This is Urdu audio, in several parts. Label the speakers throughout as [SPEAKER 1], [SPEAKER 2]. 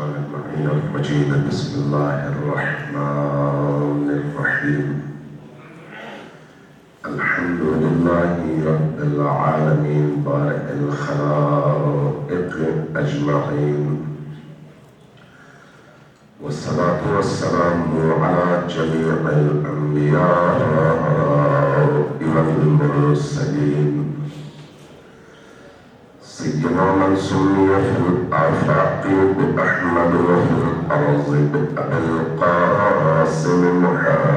[SPEAKER 1] الشيطان اللعين المجيد. بسم الله الرحمن الرحيم. الحمد لله رب العالمين بارئ الخلائق أجمعين، والصلاة والسلام على جميع الأنبياء والمرسلين، سيدنا من سمي في الآفاق بأحمد وفي الأرض بأبي القاسم محمد،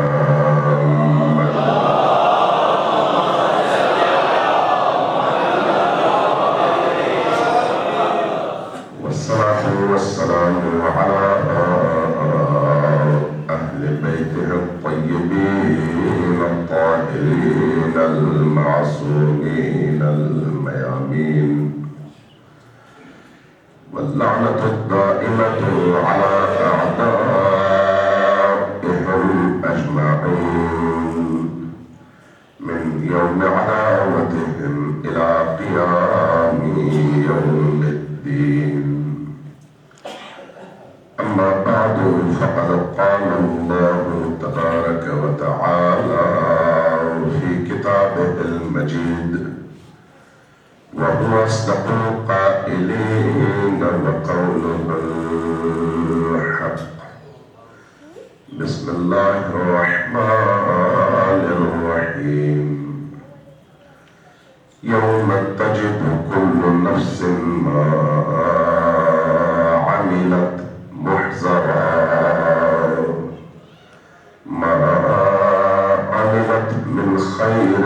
[SPEAKER 1] والصلاة والسلام على أهل بيته الطيبين الطاهرين المعصومين الميامين، واللعنة الدائمة على أعدائهم أجمعين من يوم عداوتهم إلى قيام يوم الدين. أما بعد، فقد قال الله تبارك وتعالى في كتابه المجيد وهو أصدق القائلين وقوله الحق. بسم الله الرحمن الرحيم. يوم تجد كل نفس ما عملت محضرا ما عملت من خير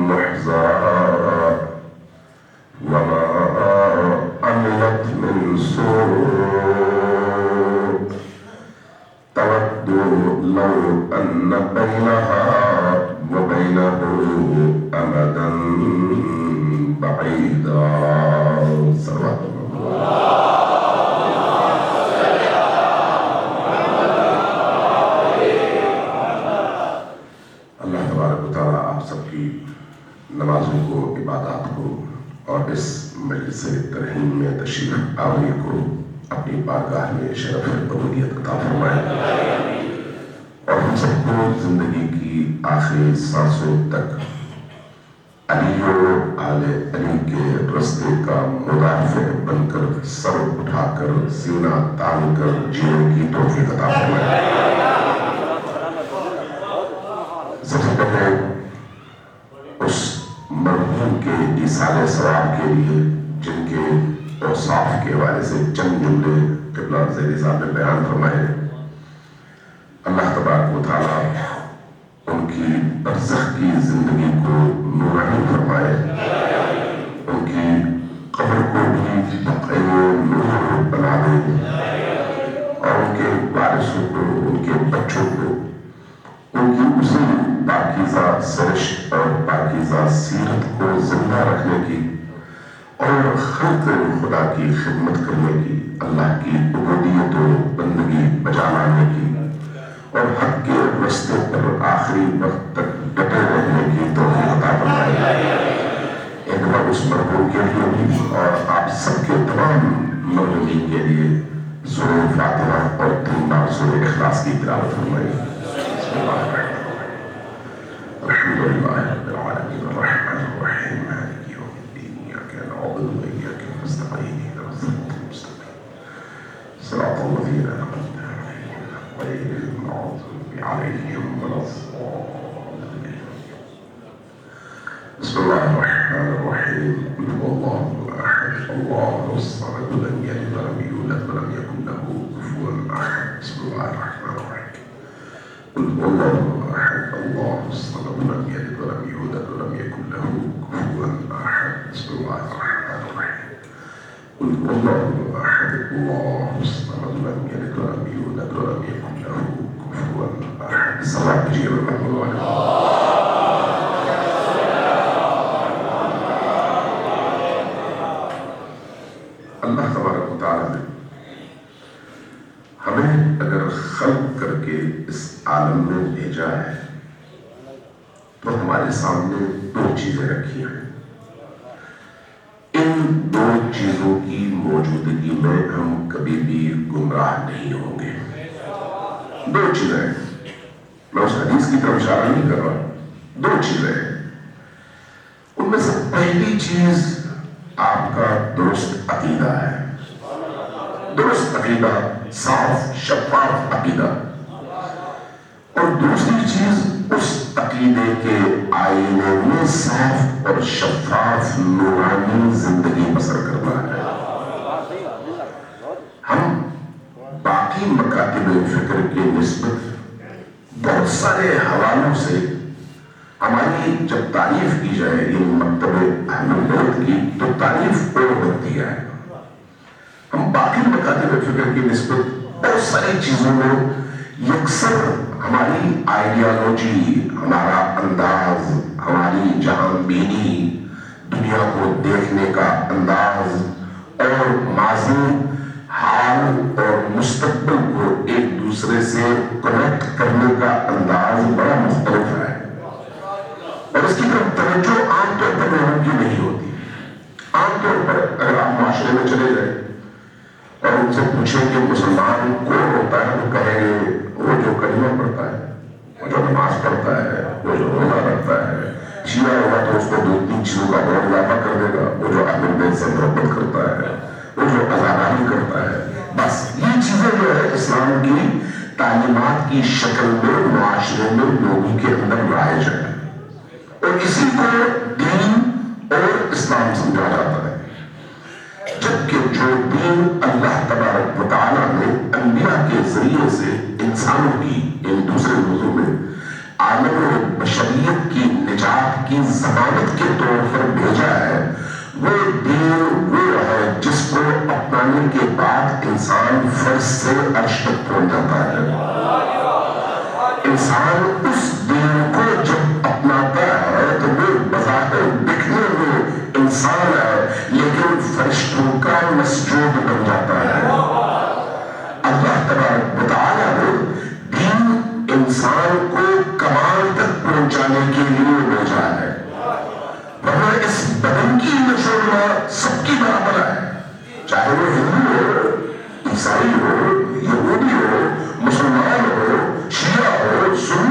[SPEAKER 1] محضرا وما عملت من سوء تود لو أن بينها وبينه أمدا بعيدا. صلوات اللہ تبارک و تعالیٰ آپ سب کی نمازوں کو، عبادات کو اور اس مجلس ترحیم میں تشریف آوری کو اپنی بارگاہ میں شرف قبولیت عطا فرمائے، اور ہم سب کو زندگی کی آخری سانسوں تک علی و آل علی کے رستے کا مدافع بن کر، سر اٹھا کر، سینہ تان کر جینے کی توفیق عطا فرمائے۔ سب سے پہلے اس مرحوم کے ایصال ثواب کے لیے جن کے اوصاف کے حوالے سے چند جملے قبلہ زیر نظام میں بیان فرمائے، اللہ تبارک و تعالیٰ ان کی برزخ کی زندگی کو نورانی فرمائے، ان کی قبر کو بھی بقعہ نور بنا دے، اور ان کے وارثوں کو، ان کے بچوں کو ان کی اسی پاکیزہ سرشت اور پاکیزہ سیرت کو زندہ رکھنے کی اور خلق خدا کی خدمت کرنے کی، اللہ کی عبودیت و بندگی بجا لانے کی اور حق کے رستے پر آخری وقت تک ڈٹے رہنے کی توفیق عطا فرمائے۔ ایک بار اس مرحوم کے لیے بھی اور آپ سب کے تمام مرحومین کے لیے سورہ فاتحہ اور 3 بار سورہ اخلاص کی تلاوت فرمائے۔ بسم اللہ الرحمن الرحیم۔ الحمد للہ رب العالمین الرحمن الرحیم مالک یوم الدین ایاک نعبد و ایاک نستعین اهدنا الصراط المستقیم صراط الذین انعمت علیہم غیر المغضوب علیہم ولا الضالین۔ بسم اللہ الرحمن الرحیم۔ قل هو اللہ احد اللہ الصمد لم یلد ولم یولد ولم یکن له کفوا احد۔ بسم اللہ الرحمن الرحیم۔ قل هو الله أحد الله الصمد لم يلد ولم يولد ولم يكن له كفوا أحد۔ بسم الله الرحمن الرحيم۔ قل هو الله أحد الله الصمد لم يلد ولم يولد ولم يكن له كفوا أحد۔ الصلاة تجيب المحمود عليه۔ اللہ تبارک و تعالیٰ نے ہمیں اگر خلق کر کے اس عالم میں بھیجا ہے تو ہمارے سامنے 2 چیزیں رکھی ہیں۔ ان 2 چیزوں کی موجودگی میں ہم کبھی بھی گمراہ نہیں ہوں گے. دو چیزیں ہیں, میں اس حدیث کی طرف اشارہ نہیں کر رہا, دو چیزیں ہیں. ان میں سے پہلی چیز آپ کا درست عقیدہ ہے, درست عقیدہ, صاف شفاف عقیدہ. اور دوسری چیز اس عقیدے کے آئینے میں صاف اور شفاف نورانی زندگی بسر کرنا ہے. ہم باقی مکاتب فکر کے نسبت بہت سارے حوالوں سے ہماری جب تعریف کی جائے ان مکتب اہل بیت کی تو تعریف اور بنتی ہے. ہم باقی مکاتب فکر کی نسبت بہت ساری چیزوں میں یکسر ہماری آئیڈیالوجی, ہمارا انداز, ہماری جہان بینی, دنیا کو دیکھنے کا انداز اور ماضی, حال اور مستقبل کو ایک دوسرے سے کنیکٹ کرنے کا انداز بڑا مختلف ہے. اور اس کی طرف توجہ عام طور پر لوگوں کی نہیں ہوتی. عام طور پر اگر آپ معاشرے میں چلے گئے اور ان سے پوچھیں کہ مسلمان کون ہوتا ہے تو کہیں گے وہ جو کلمہ پڑھتا ہے, وہ جو نماز پڑھتا ہے, وہ جو روزہ رکھتا ہے. شیعہ ہوگا تو اس کو 2-3 چیزوں کا اور اضافہ کر دے گا, وہ جو اہل بیت سے محبت کرتا ہے, وہ جو عزاداری کرتا ہے. بس یہ چیزیں جو ہے اسلام کی تعلیمات کی شکل میں معاشرے میں لوگوں کے اندر رائج ہے, اور اسی کو دین اور اسلام سمجھا جاتا ہے. جبکہ جو دین اللہ تبارک و تعالیٰ نے انبیاء کے ذریعے سے انسانوں کی ایک دوسرے موضوع میں عالم بشریت کی نجات کی ضمانت کے طور پر بھیجا ہے, وہ دین وہ ہے جس کو اپنانے کے بعد انسان فرض سے عرش تک پہنچ جاتا ہے. انسان اس دین کو جب اپناتا ہے تو وہ بظاہر دکھنے میں انسان ہے لیکن فرشتوں کا مسجود بن جاتا ہے. اللہ تبارک و تعالیٰ نے دین انسان کو کمال تک پہنچانے کے لیے بھیجا ہے, ورنہ اس بدن کی نشو و نما سب کی برابر ہے, چاہے وہ ہندو ہو, عیسائی ہو, یہودی ہو, مسلمان ہو, شیعہ ہو, سنی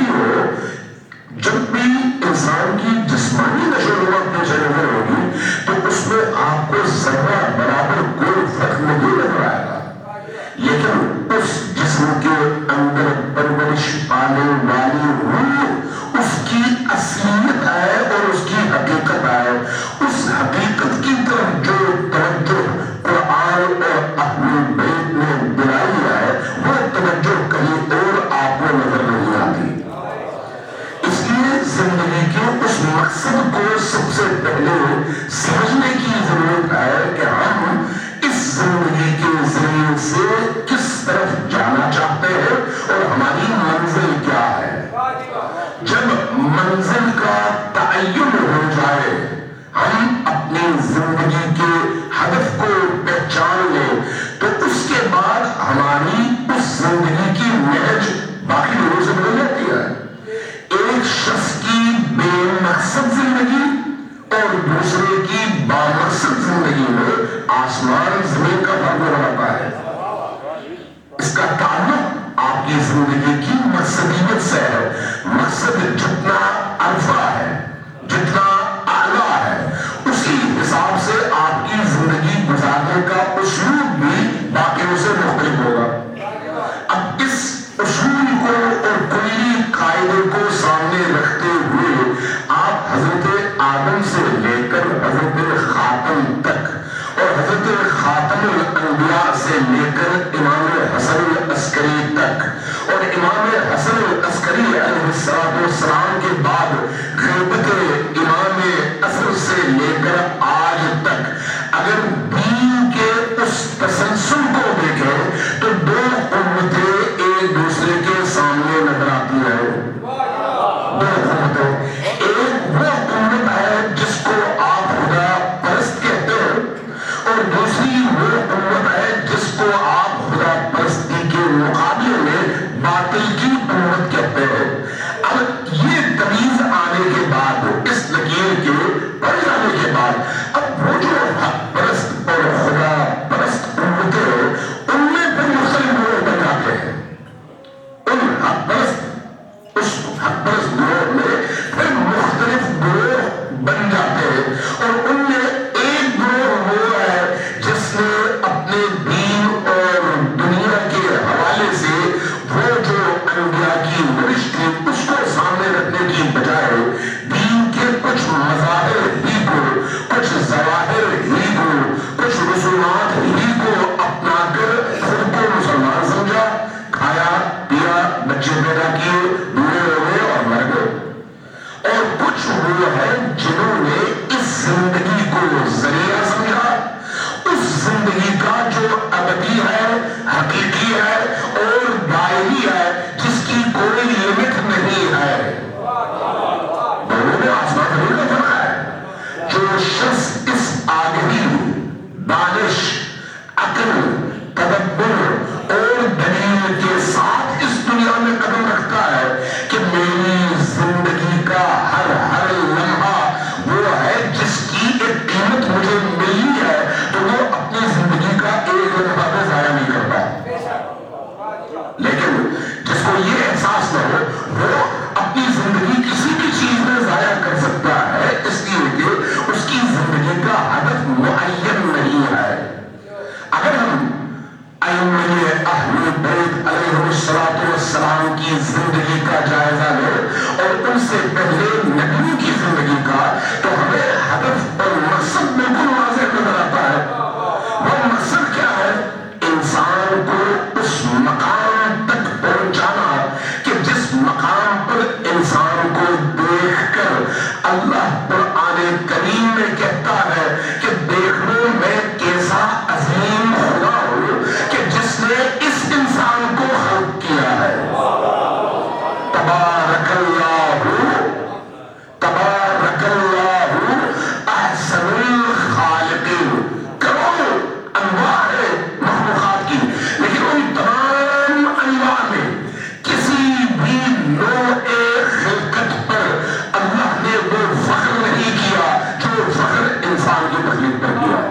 [SPEAKER 1] حقیقی ہے اور دائمی ہے جس کی کوئی لمٹ نہیں ہے. دونوں میں آسمان زمین کا فرق ہے. جو شخص اس آگہی دانش عقل تدبر اور دلیل کے ساتھ اس دنیا میں قدم رکھتا ہے کہ میری زندگی کا ہر ہر لمحہ وہ ہے جس کی ایک قیمت مجھے ملی ہے, تو وہ اپنی زندگی کا ایک لمحہ بھی ضائع نہیں کرتا. لیکن جس کو یہ احساس نہ ہو وہ اپنی زندگی کسی بھی چیز میں ضائع کر سکتا ہے, اس لیے کہ اس کی زندگی کا ہدف معین نہیں ہے. اگر ہم ائمہ اہل بیت علیہ السلام کی زندگی کا جائزہ لیں اور ان سے پہلے نبیوں کی زندگی کا, تو ہمیں ہدف اور مقصد بالکل واضح نظر آتا ہے. وہ مقصد کیا ہے؟ انسان کو اس مقام تک پہنچانا کہ جس مقام پر انسان کو دیکھ کر اللہ قرآن کریم میں کہتا ہے کہ دیکھ لو میں کیسا عظیم خدا ہوں کہ جس نے اس انسان کو خلق کیا ہے. تبارک اللہ احسن الخالقین. کروڑوں انواع ہے مخلوقات کی, لیکن ان تمام انواع میں کسی بھی نوع خلقت پر اللہ نے وہ فخر نہیں کیا جو فخر انسان کی تخلیق پر کیا.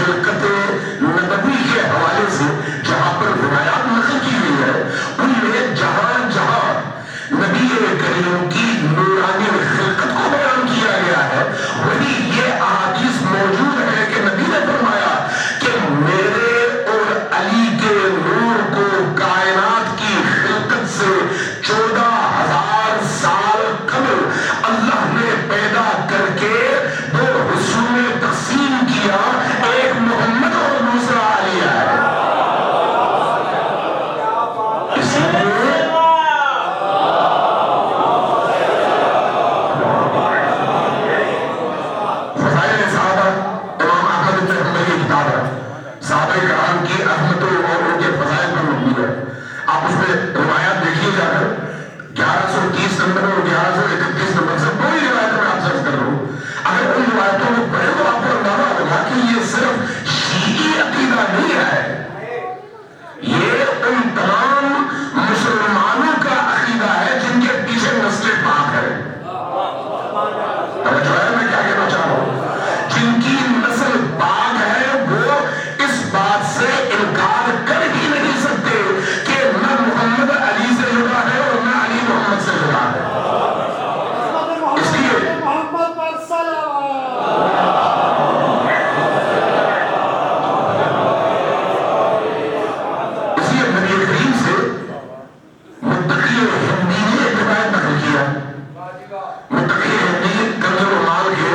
[SPEAKER 1] خلقت نبوی کے حوالے سے جہاں پر روایات نقل کی ہوئی ہے ان میں جہاں جہاں نبی کریم کی نورانی خلقت کو بیان کیا گیا ہے وہی یہ احادیث موجود ہے کہ نبی نے فرمایا کہ میرے اور علی کے نور کو کائنات کی خلقت سے 14,000 سال قبل اللہ نے پیدا کر کے دو حصوں میں تقسیم کیا، ایک محمد اور دوسرا علی ہے۔ اسی لیے فضائل صحابہ امام احمد بن حنبل کی کتاب ہے، صحابہ کرام کی عظمتوں اور ان کے فضائل پر مبنی ہے۔ آپ اس میں روایات دیکھیے جا کر 1130 نمبر اور 1131 نمبر سے کوئی روایت میں آپ سرچ کر لوں، اگر ان روایتوں کو پڑھے تو آپ کو اندازہ ہوگا کہ یہ صرف شیعی عقیدہ نہیں ہے، یہ ان تمام مسلمانوں کا عقیدہ ہے جن کے پیچھے نسل پاک ہے۔ توجہ ہے میں کیا کہنا چاہ رہا ہوں؟ جن کی نسل پاک ہے وہ اس بات سے انکار کر ہی نہیں سکتے کہ نہ محمد علی سے جڑا ہے اور نہ علی محمد سے جڑا ہے۔ اس لیے نبی کریم سے متقی ہندی نے ایک روایت نقل کیا۔ متقی ہندی کنز المال کے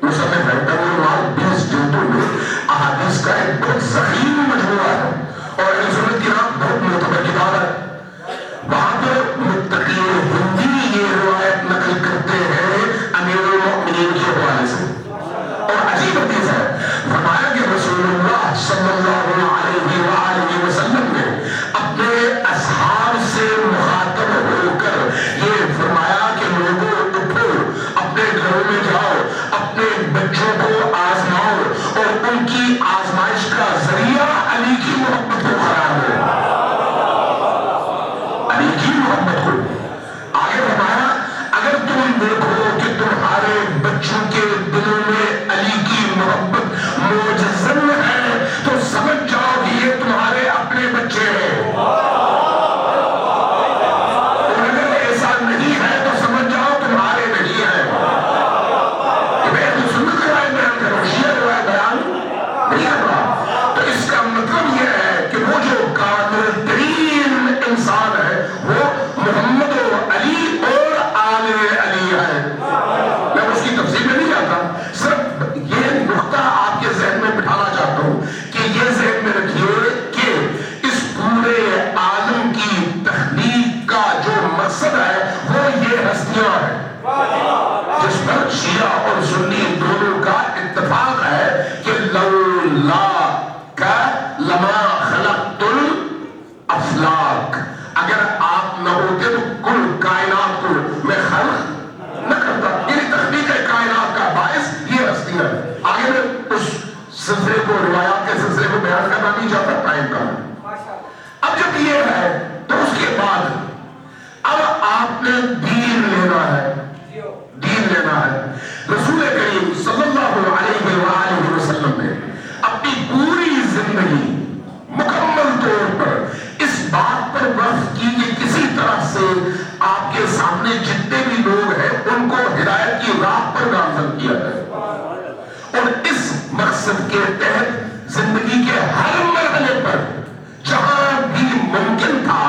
[SPEAKER 1] مصنف ہے، کنز المال 20 جلدوں میں احادیث کا ایک بہت ضخیم مجموعہ ہے اور اہل سنت کی نام بہت معتبر کتاب ہے۔ وہاں پر متقی ہندی یہ روایت نقل کرتے ہیں امیر المؤمنین کے حوالے سے، اور عجیب حدیث ہے۔ فرمایا کہ رسول اللہ صلی اللہ علیہ وآلہ وسلم نے اپنے اصحاب سے مخاطب ہو کر یہ فرمایا کہ لوگوں اٹھو، اپنے گھروں میں جاؤ، اپنے بچوں کو آزماؤ اور ان کی آزمائش کا ذریعہ علی کی محبت کو قرار دو، علی کی محبت کو۔ آگے فرمایا اگر تم دیکھو کہ تمہارے بچوں کے دلوں میں علی کی محبت موجزن ہے تو سمجھ جاؤ کہ یہ تمہارے اپنے بچے ہیں، اور اگر ایسا نہیں ہے تو سمجھ جاؤ تمہارے نہیں ہیں۔ میں سنت روایت بیان کر رہا ہوں، شیعہ روایت بیان نہیں کر رہا۔ تو اس کا مطلب یہ ہے کہ وہ جو کامل ترین انسان ہے وہ محمد و علی اور آل علی ہے۔ میں اس کی تفصیل میں نہیں جاتا، صرف یہ نقطہ آپ کے ذہن میں بٹھانا چاہتا ہوں کہ یہ ذہن میں رکھیے کہ اس پورے عالم کی تخلیق کا جو مقصد ہے وہ یہ ہستیاں ہیں جس پر شیعہ اور سنی دونوں کا اتفاق ہے کہ لولا کا لما خلقت الافلاک، اگر آپ نہ ہوتے تو کل کائنات کو میں خلق نہ کرتا۔ یعنی تخلیق کائنات کا باعث یہ ہستیاں ہیں۔ آگے میں اس سلسلے کو، روایات کے سلسلے کو بیان کرنا نہیں چاہتا، ٹائم کا۔ اب جب یہ ہے تو اس کے بعد اب آپ نے دین لینا ہے، دین لینا ہے۔ رسول کریم صلی اللہ علیہ وآلہ وسلم نے اپنی پوری زندگی مکمل طور پر اس بات پر وقف کی کہ کسی طرح سے آپ کے سامنے جتنے بھی لوگ ہیں ان کو ہدایت کی راہ پر گامزن کیا جائے، اور اس مقصد کے تحت زندگی کے ہر مرحلے پر جہاں بھی ممکن تھا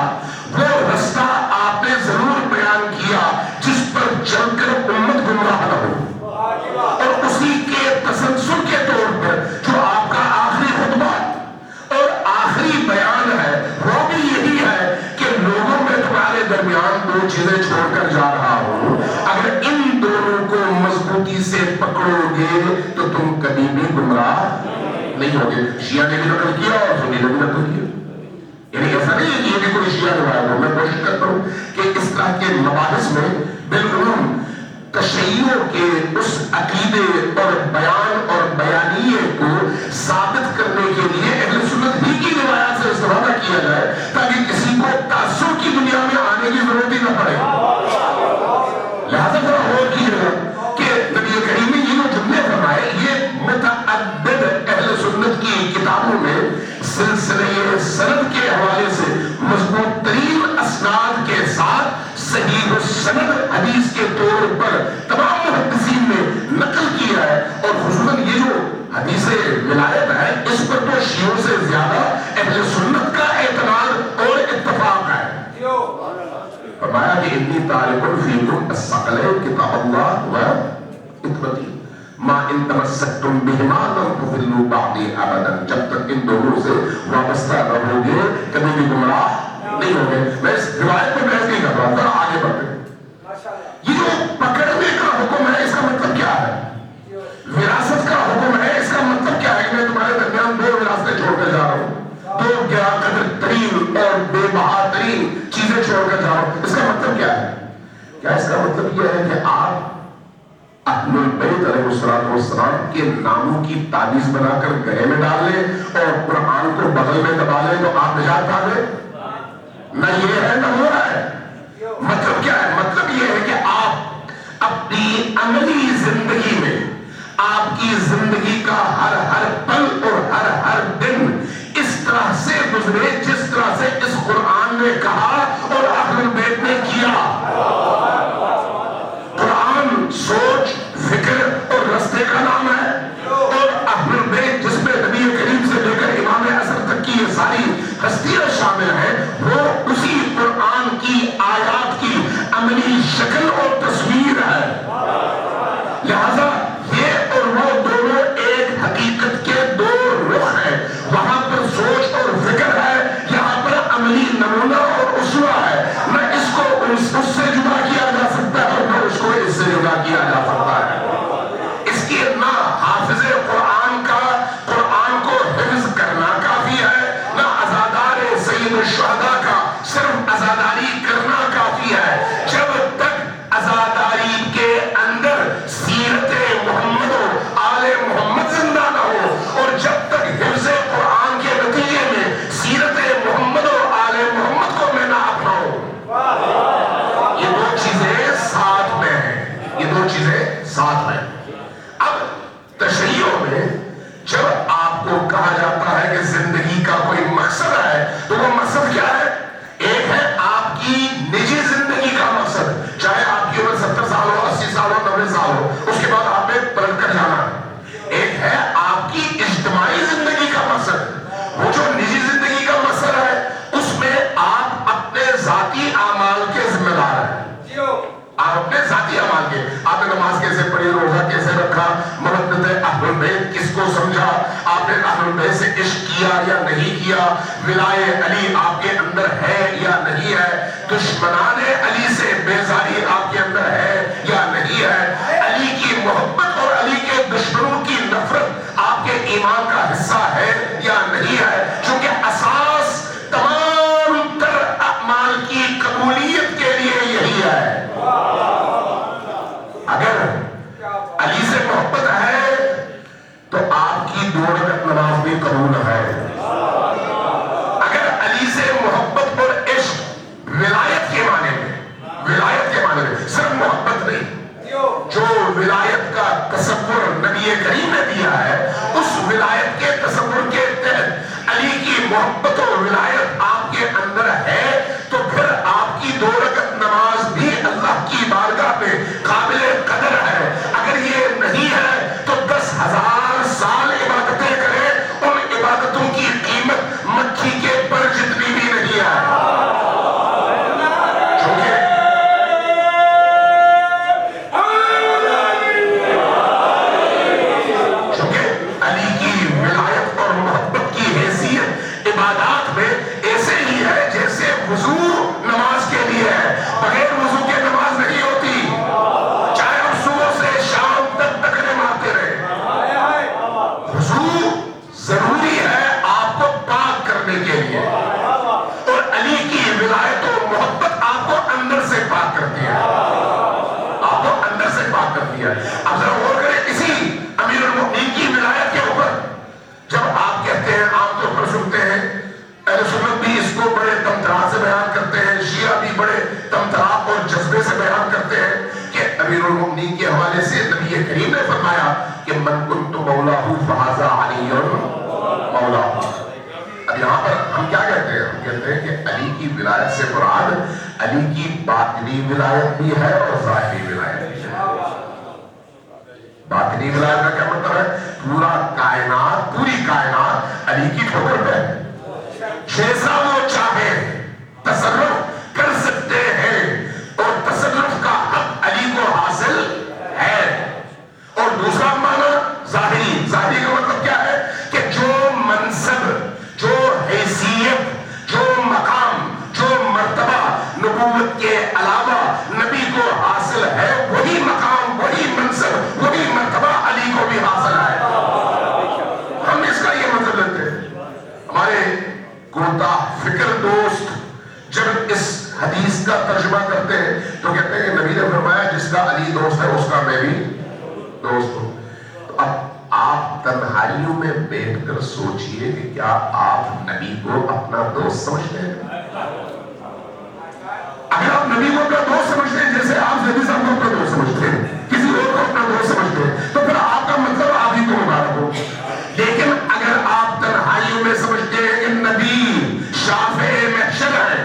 [SPEAKER 1] وہ رستہ آپ نے ضرور بیان کیا جس پر چل کر امت گمراہ نہ ہو، اور اسی کے تسلسل کے طور پر جو آپ کا آخری خطبہ اور آخری بیان ہے وہ بھی یہی ہے کہ لوگوں میں تمہارے درمیان دو چیزیں چھوڑ کر جا رہا ہوں، اگر ان دونوں کو مضبوطی سے پکڑو گے تو تم کبھی بھی گمراہ نہیں ہوگے۔ شیعہ نے بھی نقل کیا اور سنی نے بھی نقل کیا، یعنی ایسا نہیں ہے کہ یہ کوئی شیعہ روایت ہو۔ میں کوشش کرتا ہوں کہ اس طرح کے مباحث میں بالعموم تشیع کے اس عقیدے اور بیان اور بیانیے کو ثابت کرنے کے لیے اہل سنت ہی کی روایات سے استفادہ کیا جائے تاکہ کسی کو تعصب کی دنیا میں آنے کی ضرورت ہی نہ پڑے۔ لہذا ذرا غور کیجیے گا کہ نبی کریم نے یہ جو جملے فرمائے یہ متعدد اہل سنت کی سلسلے سند کے حوالے سے مضبوط ترین اسناد کے ساتھ صحیح السند حدیث کے طور پر تمام محدثین نے نقل کیا ہے. اور خصوصاً یہ جو حدیث ولایت ہے اس پر تو شیعوں سے زیادہ اہل سنت کا اعتماد اور اتفاق ہے. فرمایا کہ انی تارک فیکم الثقلین کتاب اللہ و حکمتی ما ان تمسکتم بہما لن تضلوا بعدی ابدا. جب تک ان دونوں سے وابستہ رہو گے کبھی بھی گمراہ نہیں ہوگے. میں اس روایت میں بحث نہیں کر رہا ہوں, ذرا آگے بڑھتے. یہ جو پکڑنے کا حکم ہے اس کا مطلب کیا ہے؟ وراثت کا حکم ہے اس کا مطلب کیا ہے؟ میں تمہارے درمیان دو وراثتیں چھوڑ کر جا رہا ہوں, دو گرا قدر ترین اور بے بہا ترین چیزیں چھوڑ کر جا رہا ہوں. اس کا مطلب کیا ہے؟ کیا اس کا مطلب یہ ہے کہ آپ اہل البیت علیہ السلام کے ناموں کی تعویذ بنا کر گلے میں ڈال لیں اور قرآن کو بغل میں دبا لیں تو آپ نجات پا گئے؟ نہ یہ ہے نہ وہ ہے. مطلب کیا ہے؟ مطلب یہ ہے کہ آپ اپنی عملی زندگی میں آپ کی زندگی کا ہر پل اور ہر دن اس طرح سے گزرے جس طرح سے اس قرآن نے کہا اور اہل بیت نے کیا. قرآن سوچ, فکر اور رستے کا نام ہے اور اہل بیت جس میں نبی کریم سے لے کر امام عصر تک کی یہ ساری ہستیاں شامل ہیں وہ اسی قرآن کی آیات کی عملی شکل اور تصویر ہے. لہذا یہ اور وہ دونوں ایک حقیقت کے دو رخ ہیں. وہاں پر سوچ اور فکر ہے, یہاں پر عملی نمونہ اور اسوہ ہے. نہ اس کو اس سے جدا کیا جا سکتا ہے اور نہ اس کو اس سے جدا کیا جا سکتا ہے. اس کی نہ حافظ قرآن کا قرآن کو حفظ کرنا کافی ہے, نہ عزادار سید الشہداء کا صرف عزاداری کرنا کافی ہے. جب تک عزاداری کے اندر سیرت محمد و آل محمد زندہ نہ ہو اور جب تک حفظ قرآن کے نتیجے میں سیرت محمد و آل محمد کو میں نہ اپناؤں, یہ دو چیزیں ساتھ میں ہیں. یہ دو چیزیں ساتھ میں. اب تشریعوں میں جب آپ کو کہا جاتا ہے کہ زندگی کا کوئی مقصد ہے تو وہ مقصد کیا ہے؟ ایک ہے آپ کی نجی زندگی کا مقصد, چاہے آپ کی عمر 70 سال ہو, 80 سال ہو, 90 سال ہو, اس کے بعد آپ نے پلٹ کر جانا. ایک ہے آپ کی اجتماعی زندگی کا مقصد. وہ جو نجی زندگی کا مقصد ہے اس میں آپ اپنے ذاتی اعمال کے ذمہ دار ہیں. آپ اپنے ذاتی اعمال کے, آپ نے نماز کیسے پڑھی, روزہ کیسے رکھا, مودت اہل بیت کس کو سمجھا, آپ نے اہل بیت سے عشق کیا یا نہیں کیا, ولائے علی آپ کے اندر ہے یا نہیں ہے, دشمنان علی سے بیزاری آپ کے اندر ہے یا نہیں ہے, علی کی محبت اور علی کے دشمنوں کی نفرت آپ کے ایمان کا حصہ ہے یا نہیں ہے. چونکہ اساس تمام تر اعمال کی قبولیت کے لیے یہی ہے. اگر علی سے محبت ہے تو آپ کی 2 رکعت نماز بھی قبول ہے. اگر علی سے محبت اور عشق ولایت کے معنی میں صرف محبت نہیں, جو ولایت کا تصور نبی کریم نے دیا ہے اس ولایت کے تصور کے تحت علی کی محبت و ولایت آپ کے اندر ہے تو پھر آپ کی 2 رکعت نماز بھی اللہ کی بارگاہ میں قابل قدر ہے. اگر یہ نہیں ہے تو 10,000 سال عبادتیں کریں, ان عبادتوں کی قیمت مکھی کے پر جتنی بھی نہیں ہے. عبادات میں ایسے ہی ہے جیسے وضو نماز کے لیے ہے, بغیر وضو کے نماز نہیں ہوتی, چاہے آپ صبح سے شام تک ٹکرے مارتے رہے. وضو ضروری ہے آپ کو پاک کرنے کے لیے, اور علی کی ولایت و محبت آپ کو اندر سے پاک کرتی ہے, آپ کو اندر سے پاک کرتی ہے. اب ذرا غور کریں اسی امیر المؤمنین کی ولایت کے اوپر. جب آپ کہتے ہیں, عام طور پر سنتے ہیں, اہل سنت بھی اس کو بڑے تمتراح سے بیان کرتے ہیں, شیعہ بھی بڑے تمتراح اور جذبے سے بیان کرتے ہیں کہ امیر المؤمنین کے حوالے سے نبی کریم نے فرمایا کہ من کنت مولاہ فہذا علی مولاہ. ولایت سے مراد علی کی باطنی ولایت بھی ہے اور ظاہری ولایت بھی ہے. باطنی ولایت کا کیا مطلب ہے؟ پورا کائنات، پوری کائنات علی کی ٹھوکر پہ ہے. جیسا وہ چاہے تصرف کر سکتے ہیں اور تصرف کا حق علی کو حاصل ہے. اور دوسرا معنی ظاہری. ظاہری کا مطلب کیا ہے کہ جو منصب، جو حیثیت، جو مقام، جو مرتبہ نبوت کے علاوہ نبی کو حاصل ہے، وہی مقام، وہی منصب، وہی مرتبہ علی کو بھی حاصل ہے. ہم اس کا یہ مطلب لیتے ہیں. ہمارے کوتاہ فکر دوست جب اس حدیث کا ترجمہ کرتے ہیں تو کہتے ہیں کہ نبی نے فرمایا جس کا علی دوست ہے اس کا میں بھی دوست ہوں. تو اب آپ تنہائیوں میں بیٹھ کر سوچئے کہ کیا آپ نبی کو اپنا دوست سمجھتے ہیں؟ اگر آپ نبی کو اپنا دوست سمجھتے ہیں جیسے آپ زیدی صاحب کو اپنا دوست سمجھتے ہیں، کسی اور کو اپنا دوست سمجھتے ہیں، تو پھر آپ کا مطلب آپ ہی کو مبارک ہو. لیکن اگر آپ تنہائیوں میں سمجھتے ہیں کہ نبی شافع محشر ہے،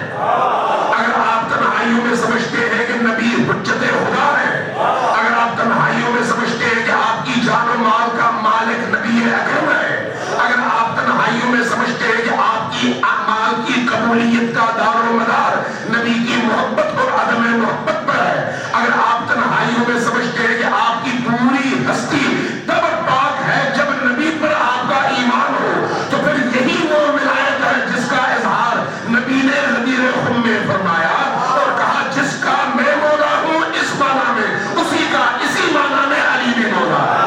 [SPEAKER 1] اگر آپ تنہائیوں میں سمجھتے ہیں کہ نبی حجت خدا ہے، اگر آپ تنہائیوں میں سمجھتے ہیں کہ آپ کی جان و مال کا مالک نبی اکرم ہے، اگر آپ تنہائیوں میں سمجھتے ہیں کہ آپ کی اعمال کی قبولیت کا دار و مدار نبی کی محبت اور عدم محبت پر ہے، اگر آپ تنہائیوں میں سمجھتے ہیں کہ آپ کی پوری ہستی تب پاک ہے جب نبی پر آپ کا ایمان ہو، تو پھر یہی وہ ولایت ہے جس کا اظہار نبی نے غدیر خم میں فرمایا اور کہا جس کا میں مولا ہوں اس معنی میں، اسی کا اسی معنی میں علی بھی مولا ہے.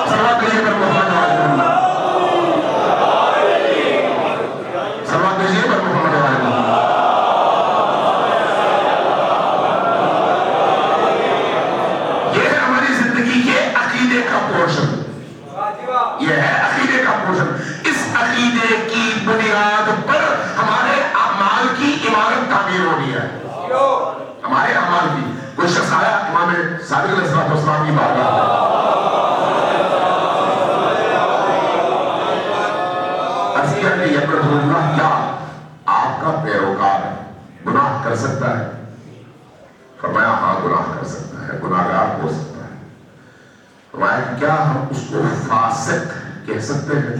[SPEAKER 1] صلوات کہیے پر محمد وعلی محمد. صلوات کہیے پر محمد وعلی محمد. یہ ہے ہماری زندگی کے عقیدے کا پورشن. یہ ہے عقیدے کا پورشن. اس عقیدے کی بنیاد پر ہمارے اعمال کی عمارت تعمیر ہو رہی ہے. ہمارے اعمال کی. کوئی شخص آیا امام صادق علیہ السلام کی بارگاہ میں، عرض کیا کہ یہ رسول اللہ کیا آپ کا پیروکار گناہ کر سکتا ہے؟ فرمایا ہاں گناہ کر سکتا ہے، گناہگار ہو سکتا ہے. فرمایا کیا ہم اس کو فاسق کہہ سکتے ہیں؟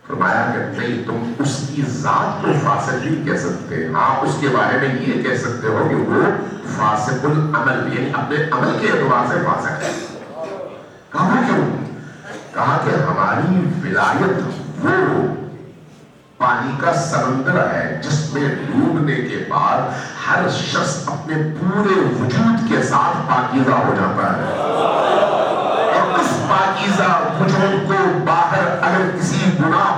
[SPEAKER 1] فرمایا کہ نہیں، تم اس کی ذات کو فاسق نہیں کہہ سکتے، ہاں اس کے بارے میں یہ کہہ سکتے ہو کہ وہ فاسق العمل، یعنی اپنے عمل کے اعتبار سے فاسق ہے. کہا کیوں؟ کہا کہ ہماری ولایت وہ پانی کا سمندر ہے جس میں ڈوبنے کے بعد ہر شخص اپنے پورے وجود کے ساتھ پاکیزہ ہو جاتا ہے، اور اس پاکیزہ وجود کو باہر اگر کسی گناہ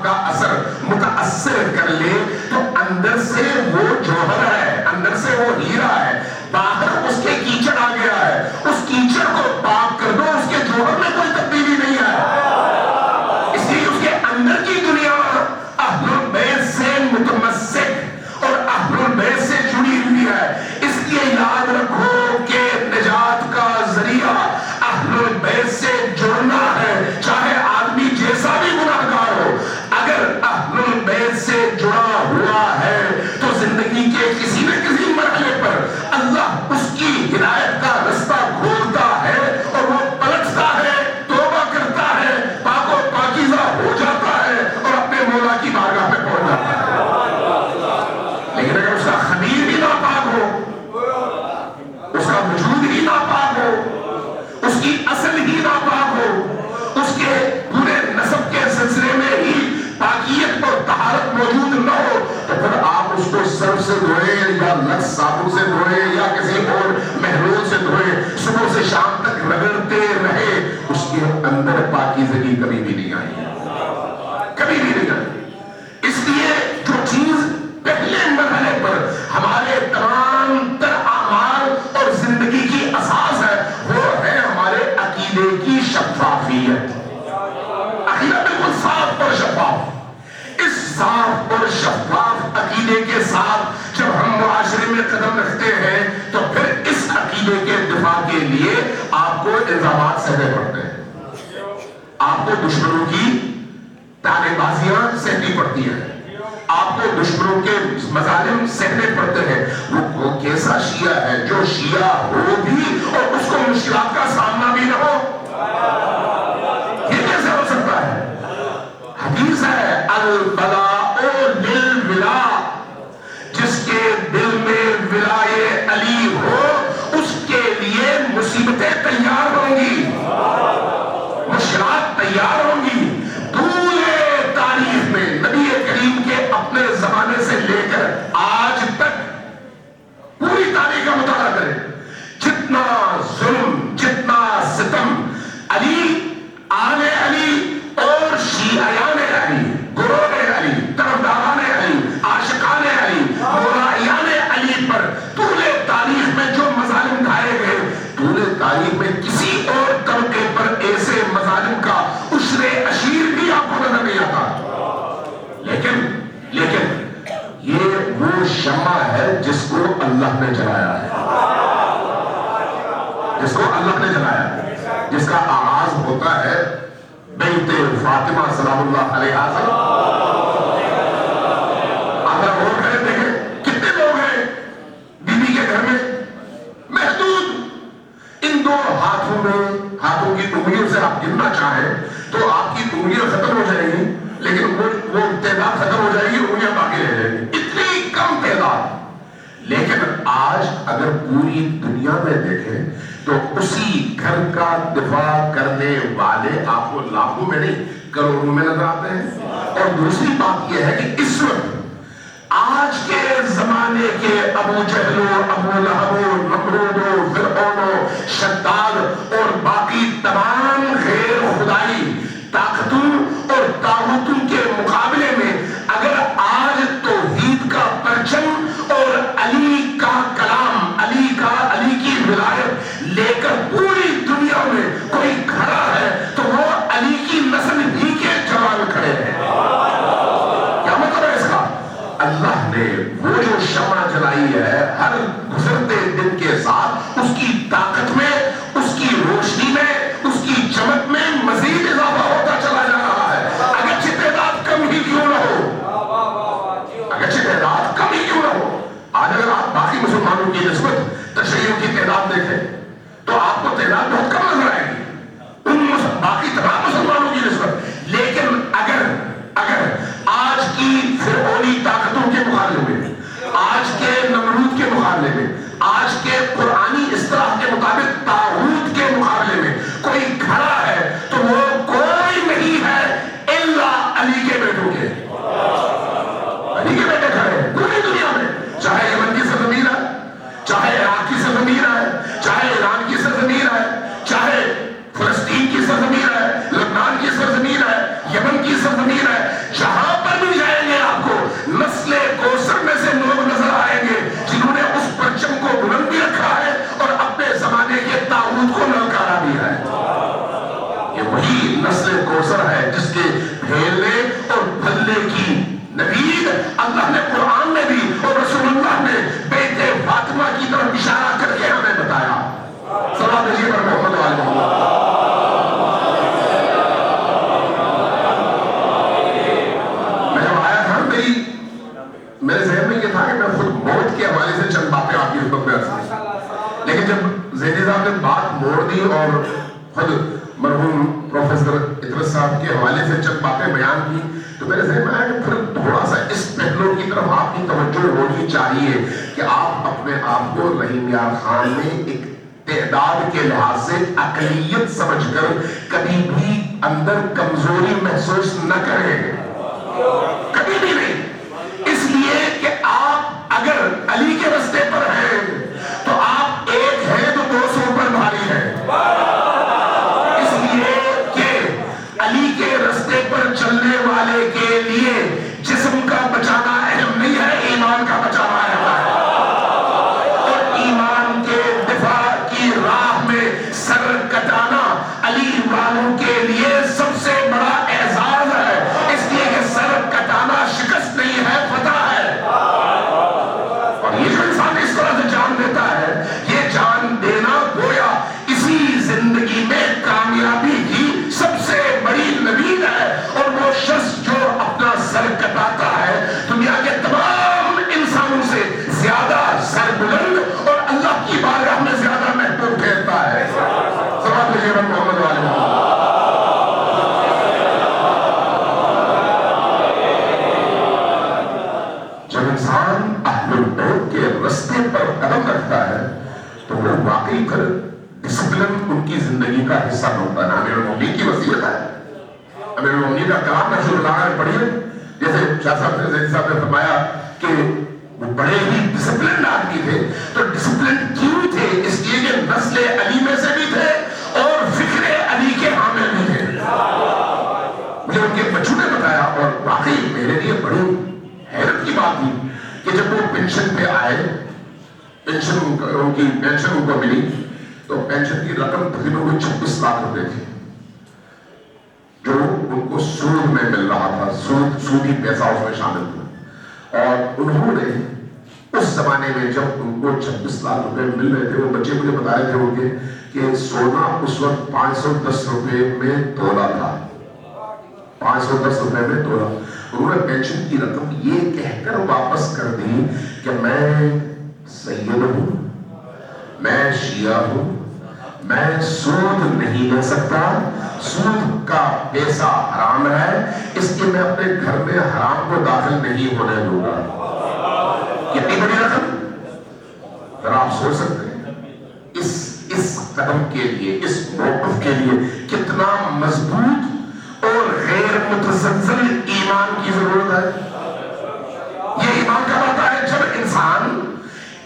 [SPEAKER 1] کا اثر متاثر کر لے تو اندر سے وہ جوہر ہے، اندر سے وہ ہیرا ہے، باہر اس کے کیچڑ آ گیا ہے، اس کیچڑ کو پاک کر دو، اس کے جوہر میں کوئی تبدیلی نہیں ہے. اس لیے اس کے اندر کی دنیا اہل البیت سے متمسک اور اہل البیت سے جڑی ہوئی ہے. اس لیے یاد رکھو کہ نجات کا ذریعہ اہل البیت سے جڑنا ہے، چاہے آدمی جیسا بھی گناہگار ہو. اگر اہل البیت سے جڑا ہوا ہے تو زندگی کے کسی نہ کسی مرحلے پر اللہ اس کی ہدایت کا رستہ کھولتا ہے اور وہ پلٹتا ہے، توبہ کرتا ہے، پاک و پاکیزہ ہو جاتا ہے اور اپنے مولا کی بارگاہ میں پہنچ جاتا ہے. لیکن اگر اس کا خمیر بھی ناپاک ہو، اس کا وجود ہی ناپاک ہو، اس کی اصل ہی ناپاک ہو، اس کے پورے نسب کے سلسلے میں ہی پاکیت اور طہارت موجود نہ ہو، تو پھر آپ اس کو سر سے دھوئیں یا لکس صابن سے دھوئیں یا کسی اور محلول سے دھوئیں، صبح سے شام تک رگڑتے رہے، اس کے اندر پاکیزگی کبھی بھی نہیں آئی، کبھی بھی نہیں آئی. اس لیے جو چیز پہلے مرحلے پر ہمارے تمام تر اعمال اور زندگی کی اساس ہے وہ ہے ہمارے عقیدے کی شفافیت. عقیدہ بالکل صاف اور شفاف. اس صاف اور شفاف عقیدے کے ساتھ جب ہم معاشرے میں قدم رکھتے ہیں تو پھر اس عقیدے کے دفاع کے لیے آپ کو الزامات سہنے پڑتے ہیں، آپ کو دشمنوں کی طعنےبازی آزیاں سہنی پڑتی ہیں، آپ کو دشمنوں کے مظالم سہنے پڑتے ہیں. وہ کیسا شیعہ ہے جو شیعہ ہو بھی اور اس کو مشکلات کا سامنا بھی نہ ہو؟ یہ کیسے ہو سکتا ہے؟ حدیث ہے البلاء للولا، جس کے دل میں ولائے علی ہو اس کے لیے مصیبتیں تیار ہوں گی، مشکلات تیار ہوں گی. پورے تاریخ میں نبی کریم کے اپنے زمانے سے لے کر آج تک پوری تاریخ کا مطالعہ کریں، جتنا ظلم، جتنا ستم علی، آل علی اور شیعیان علی، گروہ علی، طرفداران علی، عاشقان علی، مرائیان علی پر طول تاریخ میں جو مظالم ڈھائے گئے، طول تاریخ میں کسی اور طبقے پر ایسے مظالم کا عشر عشیر بھی آپ کو نظر نہیں آتا. لیکن یہ وہ شمع ہے جس کو اللہ نے جلایا ہے، جس کو اللہ نے جلایا ہے، جس کا آغاز ہوتا ہے بنت فاطمہ سلام اللہ علیہا سے. آپ غور کریں، دیکھیں کتنے لوگ ہیں بیوی کے گھر میں؟ محدود. ان دو ہاتھوں میں، ہاتھوں کی انگلیوں سے آپ گننا چاہیں تو آپ کی انگلیاں ختم ہو جائیں گی، لیکن وہ تعداد ختم ہو جائے گی، انگلیاں باقی رہ جائیں گی، اتنی کم تعداد. لیکن آج اگر پوری دنیا میں دیکھیں تو اسی گھر کا دفاع کرنے والے آپ کو لاکھوں میں نہیں کروڑوں میں نظر آتے ہیں. اور دوسری بات یہ ہے کہ اس وقت آج کے زمانے کے ابو جہل و ابو لہب و نمرود و فرعون و شداد اور باقی تمام غیر خدائی طاقتوں اور طاغوتوں کے مقابلے میں اگر آج توحید کا پرچم اور علی کا کلام، علی کی ولایت لے کر پوری دنیا میں کوئی کھڑا ہے تو وہ علی کی نسل ہی کے جوان کھڑے ہیں. کیا مطلب ہے اس کا؟ اللہ نے وہ جو شمع جلائی ہے ہر گزرتے دن کے ساتھ، اس کی طاقت میں، اس کی روشنی میں، اس کی چمک میں مزید اضافہ ہوتا چلا جا رہا ہے. اگرچہ تعداد کم ہی کیوں نہ ہو، اگرچہ تعداد کم ہی کیوں نہ ہو. آج اگر آپ باقی مسلمانوں کی نسبت تشیعوں کی تعداد دیکھیں تو آپ کو تعداد بہت کم نظر آئے گی ان باقی تمام مسلمانوں کی نسبت. لیکن اگر آج کی فرعونی طاقتوں کے مقابلے میں، آج کے نمرود کے مقابلے میں، آج کے قرآنی اصطلاح کے مطابق طاغوت کے مقابلے میں کوئی کھڑا ہے تو وہ کوئی نہیں ہے الا علی کے بیٹوں کے. علی کے بیٹے کھڑے ہیں پوری دنیا میں، چاہے یمن کی سرزمین ہے، چاہے عراق کی سرزمین ہے، چاہے ایران کی سرزمین ہے، چاہے فلسطین کی سرزمین ہے، لبنان کی سرزمین ہے، یمن کی سرزمین ہے. جہاں پر بھی جائیں گے آپ کو نسل کوثر میں سے لوگ نظر آئیں گے جنہوں نے اس پرچم کو بلند بھی رکھا ہے اور اپنے زمانے کے طاغوت کو للکارا بھی ہے. یہ وہی نسل کوثر ہے جس کے پھیلنے اور پھلنے کی نوید اللہ نے قرآن میں بھی اور رسول اللہ نے بیت فاطمہ کی طرف اشارہ کر کے ہمیں بتایا. صلوات بھیجیے پر محمد و آل محمد. میں جب آیا تھا میرے ذہن میں یہ تھا کہ میں خود موت کے حوالے سے چند باتیں آپ کی خدمت میں عرض کروں، لیکن جب زیدی صاحب نے بات موڑ دی اور خود مرحوم پروفیسر اطرت صاحب کے حوالے سے چند باتیں بیان کی تو میرے ذہن میں آیا کہ پھر تھوڑا سا اس پہلو کی طرف آپ کی توجہ ہونی چاہیے کہ آپ اپنے آپ کو رحیم یار خان میں ایک تعداد کے لحاظ سے اقلیت سمجھ کر کبھی بھی اندر کمزوری محسوس نہ کریں، کبھی بھی نہیں. اس لیے کہ آپ اگر علی کے رستے پر ہیں تو آپ ایک ہیں تو 200 پر بھاری ہیں. اس لیے کہ علی کے رستے پر چلنے والے کے لیے جسم کا بچانا اہم نہیں ہے، ایمان کا بچانا اہم ہے. اور ایمان کے دفاع کی راہ میں سر کٹانا علی والوں کے لیے سب سے بڑا اعزاز ہے. اس ہوتا ہے. امیر المومنین کی وصیت ہے. امیر المومنین کا کلام نشر اللہ میں پڑھیے. جیسے شاہ صاحب نے فرمایا کہ وہ بڑے ہی ڈسپلنڈ آدمی تھے. تو ڈسپلنڈ کیوں تھے؟ اس لیے کہ نسل علی میں سے بھی تھے اور فکر علی کے حامل بھی تھے. مجھے ان کے بچوں نے بتایا اور واقعی میرے لیے بڑی حیرت کی بات تھی کہ جب وہ پینشن پہ آئے, پینشن ان کی پینشن ان کو ملی تو پینشن کی رقم تقریباً 26 لاکھ روپے تھی جو ان کو سود میں مل رہا تھا. سودی پیسہ اس میں شامل تھا. اور انہوں نے اس زمانے میں جب ان کو 26 لاکھ روپے مل رہے تھے, وہ بچے مجھے بتا رہے تھے ان کے کہ سونا اس وقت 510 روپے میں تولا تھا. 510 روپے میں تولا. انہوں نے پینشن کی رقم یہ کہہ کر واپس کر دی کہ میں سید ہوں, میں شیعہ ہوں, میں سود نہیں لے سکتا, سود کا پیسہ حرام ہے, اس لیے میں اپنے گھر میں حرام کو داخل نہیں ہونے دوں گا. کتنی بڑی رقم, ذرا آپ سوچ سکتے ہیں اس قدم کے لیے, اس موقف کے لیے کتنا مضبوط اور غیر متزلزل ایمان کی ضرورت ہے. یہ ایمان کب آتا ہے؟ جب انسان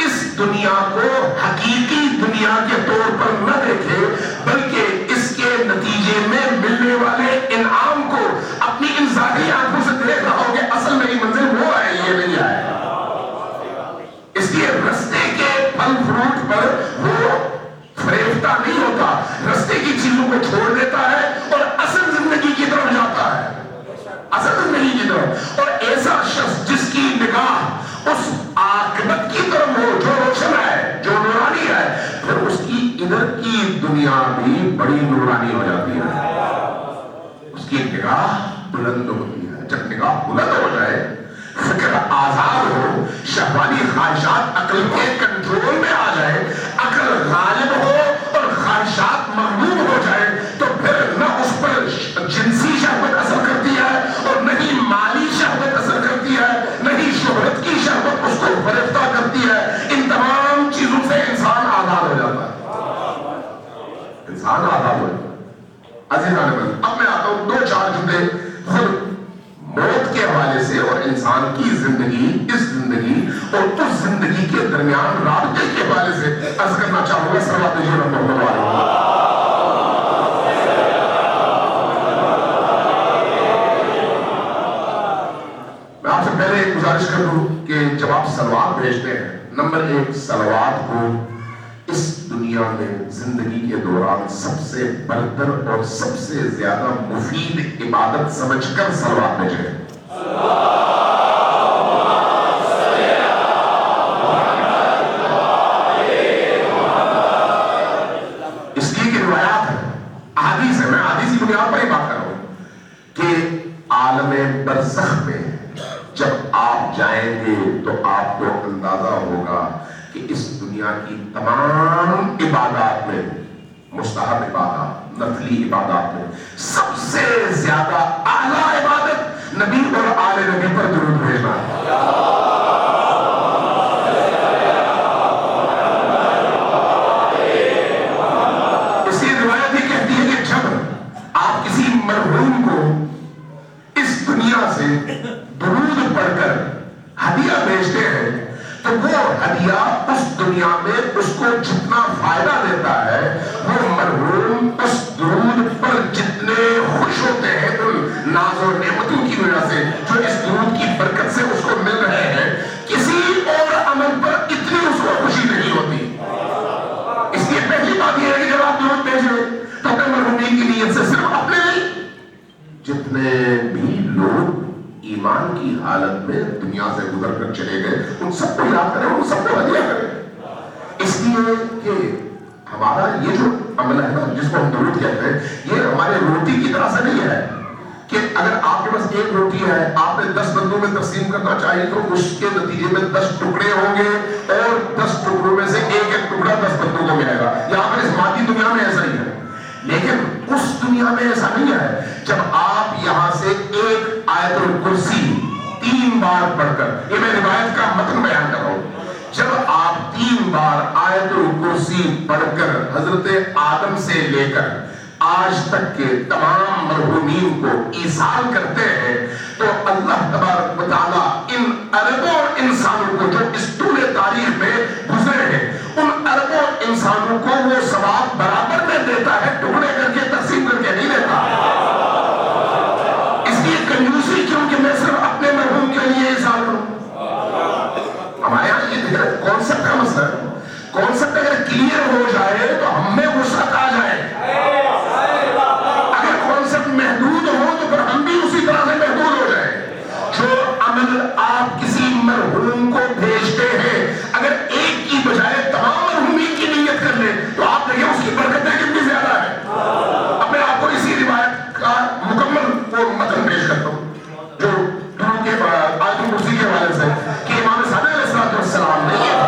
[SPEAKER 1] اس دنیا کو حقیقی دنیا کے طور پر نہ دیکھے بلکہ اس کے نتیجے میں ملنے والے انعام کو اپنی ان ذاتی آنکھوں سے دیکھ رہا ہو کہ اصل میری منزل وہ ہے, یہ نہیں ہے. اس لیے رستے کے پھل فروٹ پر وہ فریفتہ نہیں ہوتا, رستے کی چیزوں کو چھوڑ دیتا ہے اور اصل زندگی کی طرف جاتا ہے, اصل زندگی کی طرف. اور ایسا شخص جس کی نگاہ اس عاقبت کی طرف ہو جو روشن ہے, جو نورانی ہے, پھر اس کی ادھر کی دنیا بھی بڑی نورانی ہو جاتی ہے. اس کی نگاہ بلند ہوتی ہے. جب نگاہ بلند ہو جائے, فکر آزاد ہو, شہوانی خواہشات عقل کے کنٹرول میں آ جائے, عقل غالب ہو اور خواہشات مغلوب ہو جائے, تو پھر نہ اس پر جنسی شہوت اثر کرتی ہے اور نہ ہی مالی شہوت اثر کرتی ہے, نہ ہی شہرت کی شہوت اس کو فریفتہ کرتی ہے. ان تمام چیزوں سے انسان آزاد ہو جاتا ہے, انسان آزاد ہو جاتا ہے. عزیزان من, اب میں آتا ہوں 2-4 جملے خود موت کے حوالے سے اور انسان کی زندگی, اس زندگی اور اس زندگی کے درمیان رابطے کے حوالے سے عرض کرنا چاہوں گا. صلوات اللہ علیہ وسلم. میں آپ سے پہلے ایک گزارش کر دوں کہ جب آپ صلوات بھیجتے ہیں, نمبر 1, صلوات کو اس دنیا میں زندگی کے دوران سب سے برتر اور سب سے زیادہ مفید عبادت سمجھ کر صلوات بھیجیں. اس لیے کہ روایات ہے, احادیث ہے, میں احادیثی بنیاد پر ہی بات کر رہا ہوں کہ عالم برزخ میں جب آپ جائیں گے تو آپ کو اندازہ ہوگا کہ اس دنیا کی تمام عبادات میں, مستحب عبادات, نفلی عبادات میں سب سے زیادہ اعلیٰ عبادت نبی اور آل نبی پر درود بھیجنا ہے. اس کی روایت یہ کہتی ہے کہ جب آپ کسی مرحوم کو اس دنیا سے درود پڑھ کر ہدیہ بھیجتے ہیں تو وہ ہدیہ اس دنیا میں اس کو جتنا فائدہ دیتا ہے, وہ مرحوم اس درود پر جتنے خوش ہوتے ہیں ان ناز و نعمتوں کی وجہ سے جو اس درود کی برکت سے اس کو مل رہے ہیں, کسی اور عمل پر اتنی اس کو خوشی نہیں ہوتی. اس لیے پہلی بات یہ ہے کہ جب آپ درود بھیجیں تو اپنے مرحومین کی نیت سے صرف اپنے نہیں, جتنے بھی لوگ ایمان کی حالت میں دنیا سے گزر کر چلے گئے ان سب کو یاد کریں, ان سب کو ہدیہ کریں. اس لیے کہ ہمارا یہ جو عمل ہے نا جس کو ہم درود کہتے ہیں, یہ ہمارے روٹی کی طرح سے نہیں ہے کہ اگر آپ کے پاس 1 روٹی ہے, آپ نے 10 بندوں میں تقسیم کرنا چاہیے تو اس کے نتیجے میں 10 ٹکڑے ہوں گے اور 10 ٹکڑوں میں سے ایک ٹکڑا 10 بندوں کو ملے گا. یہاں پر اس مادی دنیا میں ایسا ہی ہے, لیکن اس دنیا میں ایسا نہیں ہے. جب آپ یہاں سے ایک آیت الکرسی 3 بار پڑھ کر, یہ میں روایت کا متن بیان کر رہا ہوں, جب آپ 3 بار آیت الکرسی پڑھ کر حضرت آدم سے لے کر آج تک کے تمام مرحومین کو ایصال کرتے ہیں تو اللہ تبارک و تعالیٰ ان اربوں انسانوں کو جو اس طول تاریخ میں گزرے ہیں ان اربوں انسانوں کو وہ ثواب برابر میں دیتا ہے، ٹکڑے کر کے تقسیم کر کے نہیں دیتا۔ اس لیے کنجوسی کیوں کہ میں صرف اپنے مرحوم کے لیے ایصال کروں؟ ہمارے یہاں یہ کانسیپٹ کا مسئلہ ہے، کانسیپٹ اگر کلیئر ہو جائے تو ہم میں وسعت آ جائے۔ اگر کانسیپٹ محدود ہو تو پھر ہم بھی اسی طرح سے محدود ہو جائیں۔ جو عمل آپ کسی مرحوم کو بھیجتے ہیں اگر ایک کی بجائے تمام مرحومین کی نیت کر لیں تو آپ دیکھیں اس کی برکتیں کتنی زیادہ ہے۔ اب میں آپ کو اسی روایت کا مکمل وہ متن پیش کرتا ہوں جو درود کے آیت الکرسی کے حوالے سے کہ امام صادق علیہ السلام نے یہ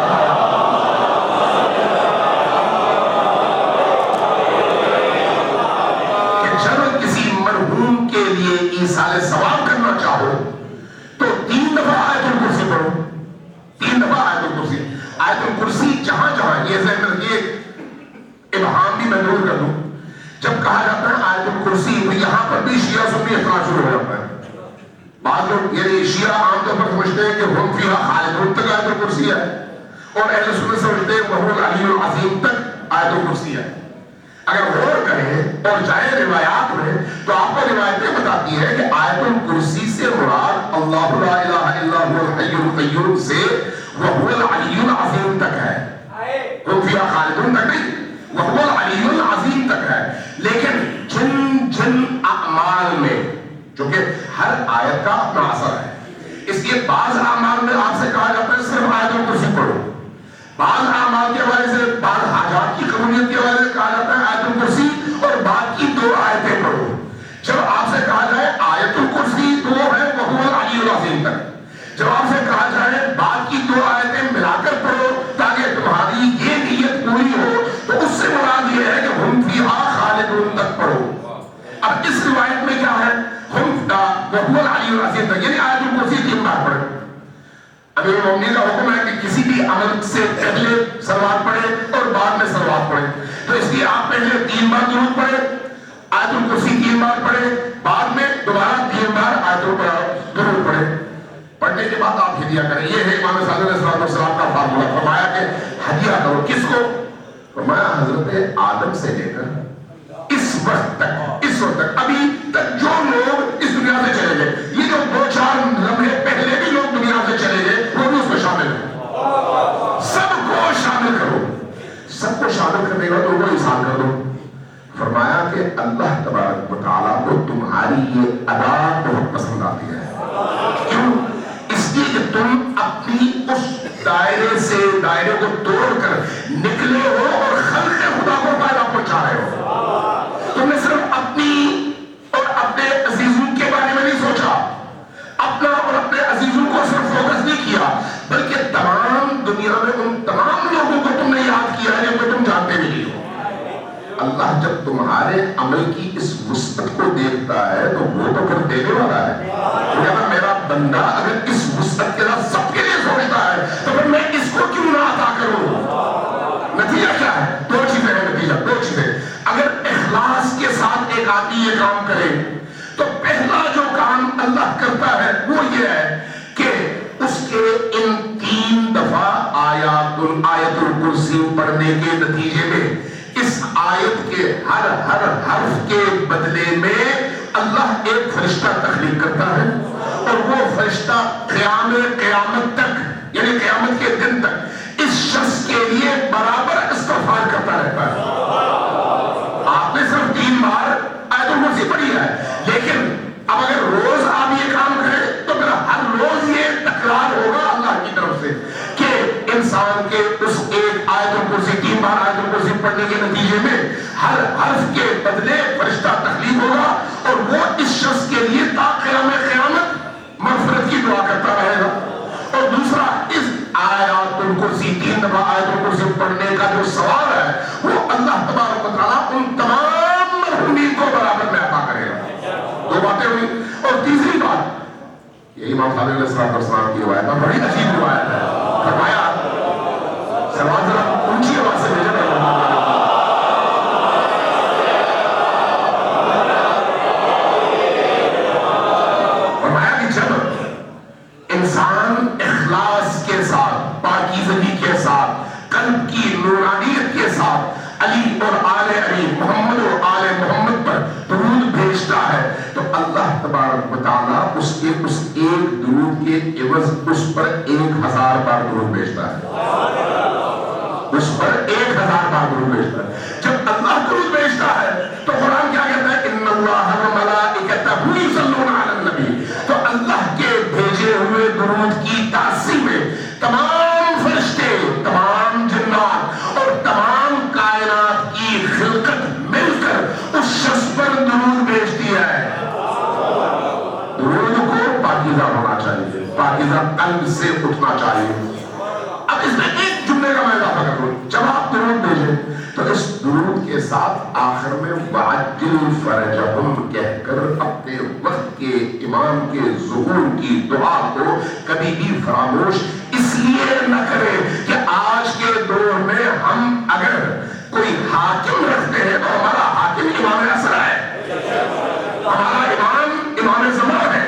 [SPEAKER 1] کہ جب کسی مرحوم کے لیے ایصال ثواب کرنا چاہو تو 3 دفعہ آیت الکرسی پڑھو، 3 دفعہ آیت الکرسی۔ آیت الکرسی جہاں جہاں یہ ذہن میں رکھیے، ابہام بھی میں دور کر دوں، جب کہا جاتا ہے آیت الکرسی تو یہاں پر بھی شیعہ سنی اختلاف شروع ہو جاتا ہے۔ بعض لوگ یعنی شیعہ عام طور پر سمجھتے ہیں کہ ہم فیہا خالدون تک آیت الکرسی ہے، اور اہل سنت سمجھتے ہیں وہو العلی العظیم تک آیت الکرسی ہے۔ اگر غور کریں اور جائیں روایات میں تو آپ کو روایتیں بتاتی ہیں کہ آیت الکرسی سے مراد اللہ لا الہ الا هو الحی القیوم سے وہو العلی العظیم تک ہے، ہم فیہا خالدون تک نہیں، وہو العلی العظیم تک ہے۔ لیکن جن جن اعمال میں جو کہ ہر آیت کا اپنا اثر ہے، اس لیے بعض اعمال میں آپ سے کہا جاتا ہے صرف آیت الکرسی پڑھو، بعض اعمال کے حوالے سے بعض حاجات کی قبولیت کے حوالے سے کہا جاتا ہے آیت الکرسی اور باقی 2 آیتیں پڑھو۔ جب آپ سے کہا جائے آیت الکرسی 2 ہے وہو العلی العظیم تک، جب آپ سے کہا جائے باقی 2 آیتیں ملا کر پڑھو تاکہ تمہاری یہ نیت پوری ہو تو اس سے مراد یہ ہے کہ ہم فیہا خالدون تک پڑھو۔ اب اس روایت میں کیا ہے؟ ہم وہو العلی العظیم تک یعنی آیت الکرسی 3 بار پڑھیں۔ امیر المومنین کا حکم ہے کہ کسی بھی عمل سے پہلے صلوات پڑھے اور بعد میں صلوات پڑھے، تو اس لیے آپ پہلے 3 بار درود پڑھے، آیت الکرسی 3 بار پڑھے، بعد میں دوبارہ 3 بار آیت درود پڑھے۔ پڑھنے کے بعد آپ ہدیہ کریں، یہ ہے امام صادق علیہ السلام کا فارمولہ۔ فرمایا کہ ہدیہ کرو، کس کو؟ فرمایا حضرت آدم سے لے کر اس وقت تک ابھی تک جو لوگ اس دنیا سے چلے گئے، یہ جو 2-4 لمحے پہلے بھی لوگ دنیا سے چلے گئے وہ بھی اس میں شامل ہیں۔ سب کو شامل کرو، سب کو شامل کرنے کا لوگوں کو ایصال کر دو۔ فرمایا کہ اللہ تبارک و تعالیٰ کو تمہاری یہ ادا بہت پسند آتی ہے۔ کیوں؟ اس لیے کہ تم اپنی اس دائرے کو توڑ کر نکلے ہو اور خلق خدا کو فائدہ پہنچا رہے ہو۔ تم نے صرف اپنی اور اپنے عزیزوں کے بارے میں نہیں سوچا، اپنا اور اپنے عزیزوں کو صرف فوکس نہیں کیا، بلکہ تمام دنیا میں ان تمام لوگوں کو تم نے یاد کیا ہے جن کو تم جانتے بھی نہیں ہو۔ اللہ جب تمہارے عمل کی اس وسعت کو دیکھتا ہے تو وہ تو پھر دینے والا ہے۔ اگر میرا بندہ اگر اس وسعت کے ساتھ سب کے لیے سوچتا ہے تو پھر میں اس کو کیوں نہ عطا کروں؟ نتیجہ کیا ہے؟ 2 چیزیں ہیں نتیجہ، 2 چیزیں۔ اگر اخلاص کے ساتھ ایک آدمی یہ کام کرے تو پہلا جو کام اللہ کرتا ہے وہ یہ ہے کہ اس کے ان 3 دفعہ آیت الکرسی پڑھنے کے نتیجے میں اس آیت کے ہر حرف کے بدلے میں اللہ ایک فرشتہ تخلیق کرتا ہے، اور وہ فرشتہ قیامت تک یعنی قیامت کے دن تک اس شخص کے لیے برابر استغفار کرتا رہتا ہے۔ آپ نے صرف 3 بار آیت الکرسی پڑھی ہے، لیکن اب اگر روز آپ یہ کام کریں تو پھر ہر روز یہ تکرار ہوگا اللہ کی طرف سے کہ انسان کے اس ایک آیت الکرسی 3 بار آیت الکرسی پڑھنے کے نتیجے میں ہر حرف کے بدلے فرشتہ تخلیق ہوگا، اور وہ اس شخص کے لیے تا قیامت مغفرت کی دعا کرتا رہے گا۔ اور دوسرا، اس آیات الکرسی 3 دفعہ آیت الکرسی پڑھنے کا جو ثواب ہے وہ اللہ تبارک و تعالیٰ ان تمام مرحومین کو برابر میں عطا کرے گا۔ 2 باتیں ہوئی۔ اور تیسری بات، یہ امام صادق علیہ السلام کی روایت ہے، بڑی عجیب روایت ہے۔ فرمایا، سلام ذرا اونچی آواز سے بھیجا تبارک و تعالیٰ اس ایک درود کے عوض اس پر 1000 بار درود بھیجتا ہے. اس پر 1000 بار درود بھیجتا ہے. جب اللہ درود بھیجتا ہے تو قرآن کیا کہتا ہے؟ ان اللہ و ملائکتہ یصلون علی النبی. تو اللہ کے بھیجے ہوئے درود کی تعظیم میں تمام فرشتے، تمام جنات اور تمام کائنات کی خلقت مل کر اس شخص پر درود بھیجتی ہے. درود کو پاکیزہ ہونا چاہیے، پاکیزہ قلب سے اٹھنا چاہیے. اب اس میں ایک جملے کا میں اضافہ کروں. جب آپ درود بھیجیں تو اس درود کے ساتھ آخر میں وعجل فرجہم کہہ کر اپنے وقت کے امام کے ظہور کی دعا کو کبھی بھی فراموش اس لیے نہ کرے کہ آج کے دور میں ہم اگر کوئی حاکم رکھتے ہیں تو ہمارا حاکم امام عصر ہے، ہمارا امام زمان ہے.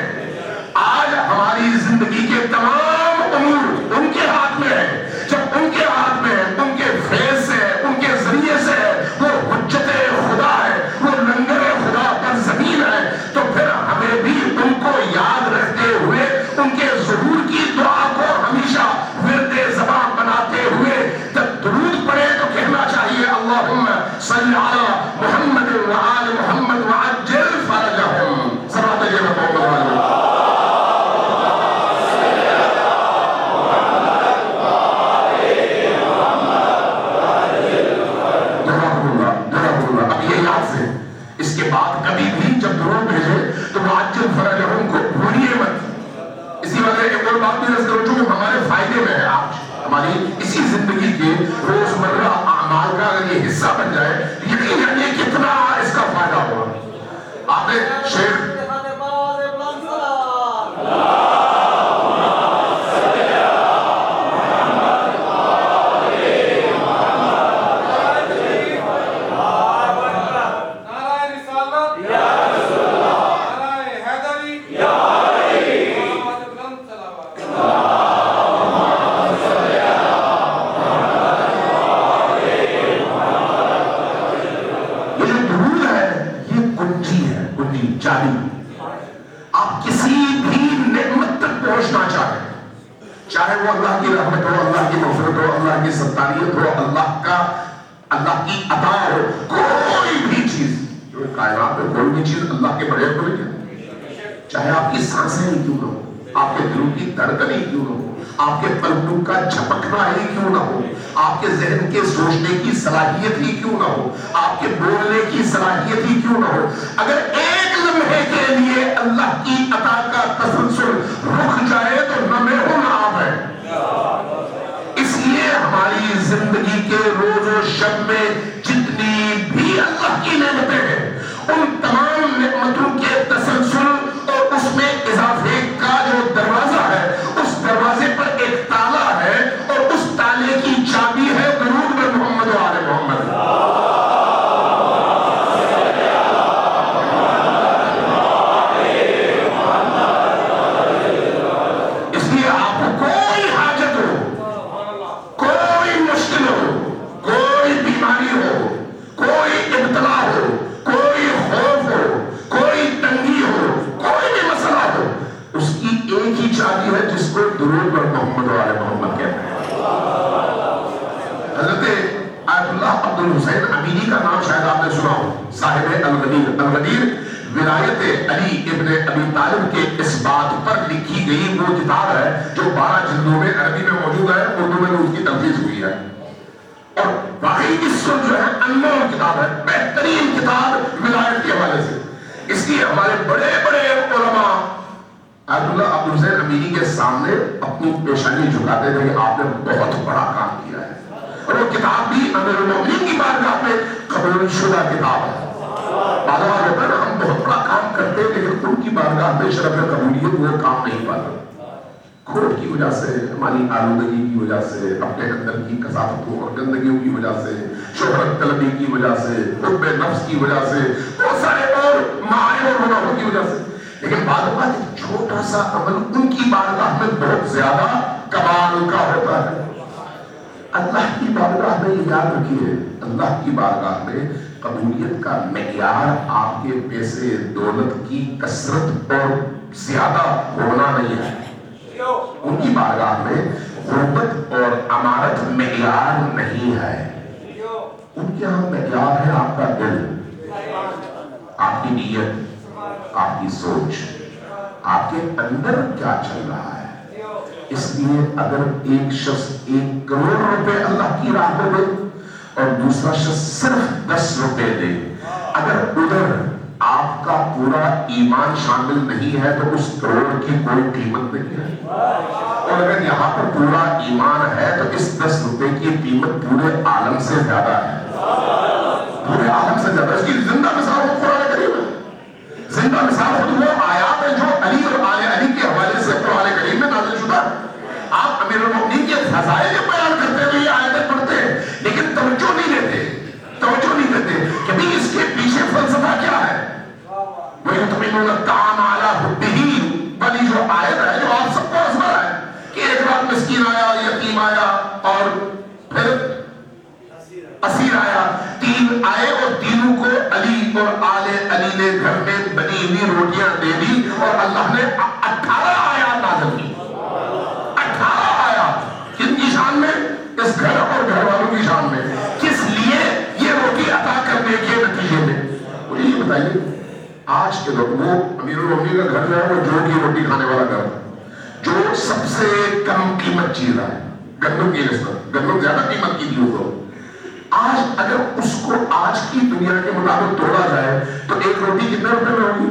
[SPEAKER 1] آج ہماری زندگی کے تمام امور ان کے ہاتھ میں ہے. جب ان کے ہاتھ میں ہے، ان کے فیض سے ہے، ان کے ذریعے سے ہے، وہ حجت خدا ہے، وہ لنگر خدا پر زمین ہے، تو پھر ہمیں بھی ان کو یاد رکھتے ہوئے ان کے ظہور کی دعا کو ہمیشہ ورد زبان بناتے ہوئے جب درود پڑھے تو کہنا چاہیے اللہم صلی علی محمد و آل محمد وعجل فرجہم. صلوات اللہ محمد علیہ. اس کے بعد کبھی بھی جب درود بھیجے تو وعجل فرجہم کو بھولیے مت. اسی وجہ ایک اور بات بھی رض کرو جو ہمارے فائدے میں ہے. آپ ہماری اسی زندگی کے روزمرہ اعمال کا اگر یہ حصہ بن جائے یقیناً یہ کتنا اس کا فائدہ ہوگا. آپ نے شیخ آپ کسی بھی نعمت تک پہنچنا چاہیں، چاہے وہ اللہ کی رحمت ہو، اللہ کی مغفرت ہو، اللہ کی ستانیت ہو، اللہ کی عطا ہو، کوئی بھی چیز جو کائنات میں کوئی بھی چیز اللہ کے بغیر کوئی نہیں. چاہے آپ کی سانسیں ہی کیوں نہ ہو، آپ کے دلوں کی دھڑکن ہی کیوں نہ ہو، آپ کے پلکوں کا جھپکنا ہی کیوں نہ ہو، آپ کے ذہن کے سوچنے کی صلاحیت ہی کیوں نہ ہو، آپ کے بولنے کی صلاحیت ہی کیوں نہ ہو، اگر ایک لمحے کے لیے اللہ کی عطا کا تسلسل رک جائے تو نہ میں ہوں نہ آپ ہے. اس لیے ہماری زندگی کے روز و شب میں جتنی بھی اللہ کی نعمتیں ہیں ان تمام نعمتوں کے تسلسل اور اس میں اضافے کا جو دروازہ ہے اس دروازے پر ایک تالا ہے اور اس تالے کی چابی ہے درود میں محمد و آل محمد. اس لیے آپ کو کوئی حاجت ہو، کوئی مشکل ہو، کوئی بیماری ہو، کوئی ابتلا ہو، کوئی خوف ہو، کوئی تنگی ہو، کوئی بھی مسئلہ ہو، اس کی ایک ہی چابی ہے جس کو درود پر محمد و آل محمد کہتے ہیں. حضرت آیت اللہ عبد الحسین امینی کا نام شاید آپ نے سنا ہو، صاحب الغدیر. الغدیر ولایت علی ابن ابی طالب کے اس بات پر لکھی گئی وہ کتاب ہے جو 12 جلدوں میں عربی میں موجود ہے، اردو میں اس کی تنفیذ ہوئی ہے اور واقعی اس وقت جو ہے انمول کتاب ہے، بہترین کتاب ولایت کے حوالے سے. اس لیے ہمارے بڑے بڑے علماء آیت اللہ عبد الحسین امینی کے سامنے اپنی پیشانی جھکاتے تھے کہ آپ نے بہت بڑا کام کیا ہے. اور وہ کتاب بھی امیر المومنین کی بارگاہ میں قبول شدہ کتاب ہے. بعض بار ہوتا ہے نا ہم بہت بڑا کام کرتے ہیں لیکن ان کی بارگاہ میں شرف قبولیت وہ کام نہیں پاتا. کھوٹ کی وجہ سے، ہماری آلودگی کی وجہ سے، اپنے اندر کی کثافتوں اور گندگیوں کی وجہ سے، شہرت طلبی کی وجہ سے، حب نفس کی وجہ سے، بہت سارے اور معائب اور گناہوں کی وجہ سے. لیکن بعض اوقات ایک چھوٹا سا عمل ان کی بارگاہ میں بہت زیادہ کمال کا ہوتا ہے. اللہ کی بارگاہ میں یاد رکھیے، اللہ کی بارگاہ میں قبولیت کا معیار آپ کے پیسے دولت کی کثرت اور زیادہ ہونا نہیں ہے. ان کی بارگاہ میں غربت اور امارت معیار نہیں ہے. ان کے یہاں معیار ہے آپ کا دل، آپ کی نیت، آپ کی سوچ، آپ کے اندر کیا چل رہا ہے. اس لیے اگر ایک شخص 1 کروڑ روپے اللہ کی راہ میں دے اور دوسرا شخص صرف 10 روپے دے، اگر ادھر آپ کا پورا ایمان شامل نہیں ہے تو اس کروڑ کی کوئی قیمت نہیں ہے، اور اگر یہاں پر پورا ایمان ہے تو اس 10 روپے کی قیمت پورے عالم سے زیادہ ہے. پورے عالم سے زیادہ. اس کی زندہ مثال خود قرآن کریم ہے. زندہ مثال خود وہ آیات ہے جو علی اور آل علی کے حوالے سے قرآن کریم میں نازل شدہ. آپ امیر المومنین کے فضائل بیان کرتے ہوئے یہ آیتیں پڑھتے ہیں لیکن توجہ نہیں دیتے کہ بھی اس کے پیچھے فلسفہ کیا ہے. وَيُطْعِمُونَ الطَّعَامَ عَلَىٰ حُبِّهِ والی جو آیت ہے جو آپ سب کو ازمر ہے کہ ایک رات مسکین آیا، یتیم آیا اور پھر اسیر آیا، 3 آئے اور تینوں کو علی اور آل علی نے گھر میں بنی ہوئی روٹیاں دے دی اور اللہ نے 18 آیات نازل کی. 18 آیات کن کی شان میں؟ اس گھر اور گھر والوں کی شان میں. کس لیے؟ یہ روٹی عطا کرنے کے نتیجے میں. مجھے یہ بتائیے آج کے دور وہ امیر المومنین کا گھر جو ہے وہ جو کی روٹی کھانے والا گھر جو سب سے کم قیمت چیز ہے گندم کی نسبت. گندم زیادہ قیمت کی چیز ہو. آج اگر اس کو آج کی دنیا کے مطابق توڑا جائے تو ایک روٹی کتنے روپے میں ہوگی؟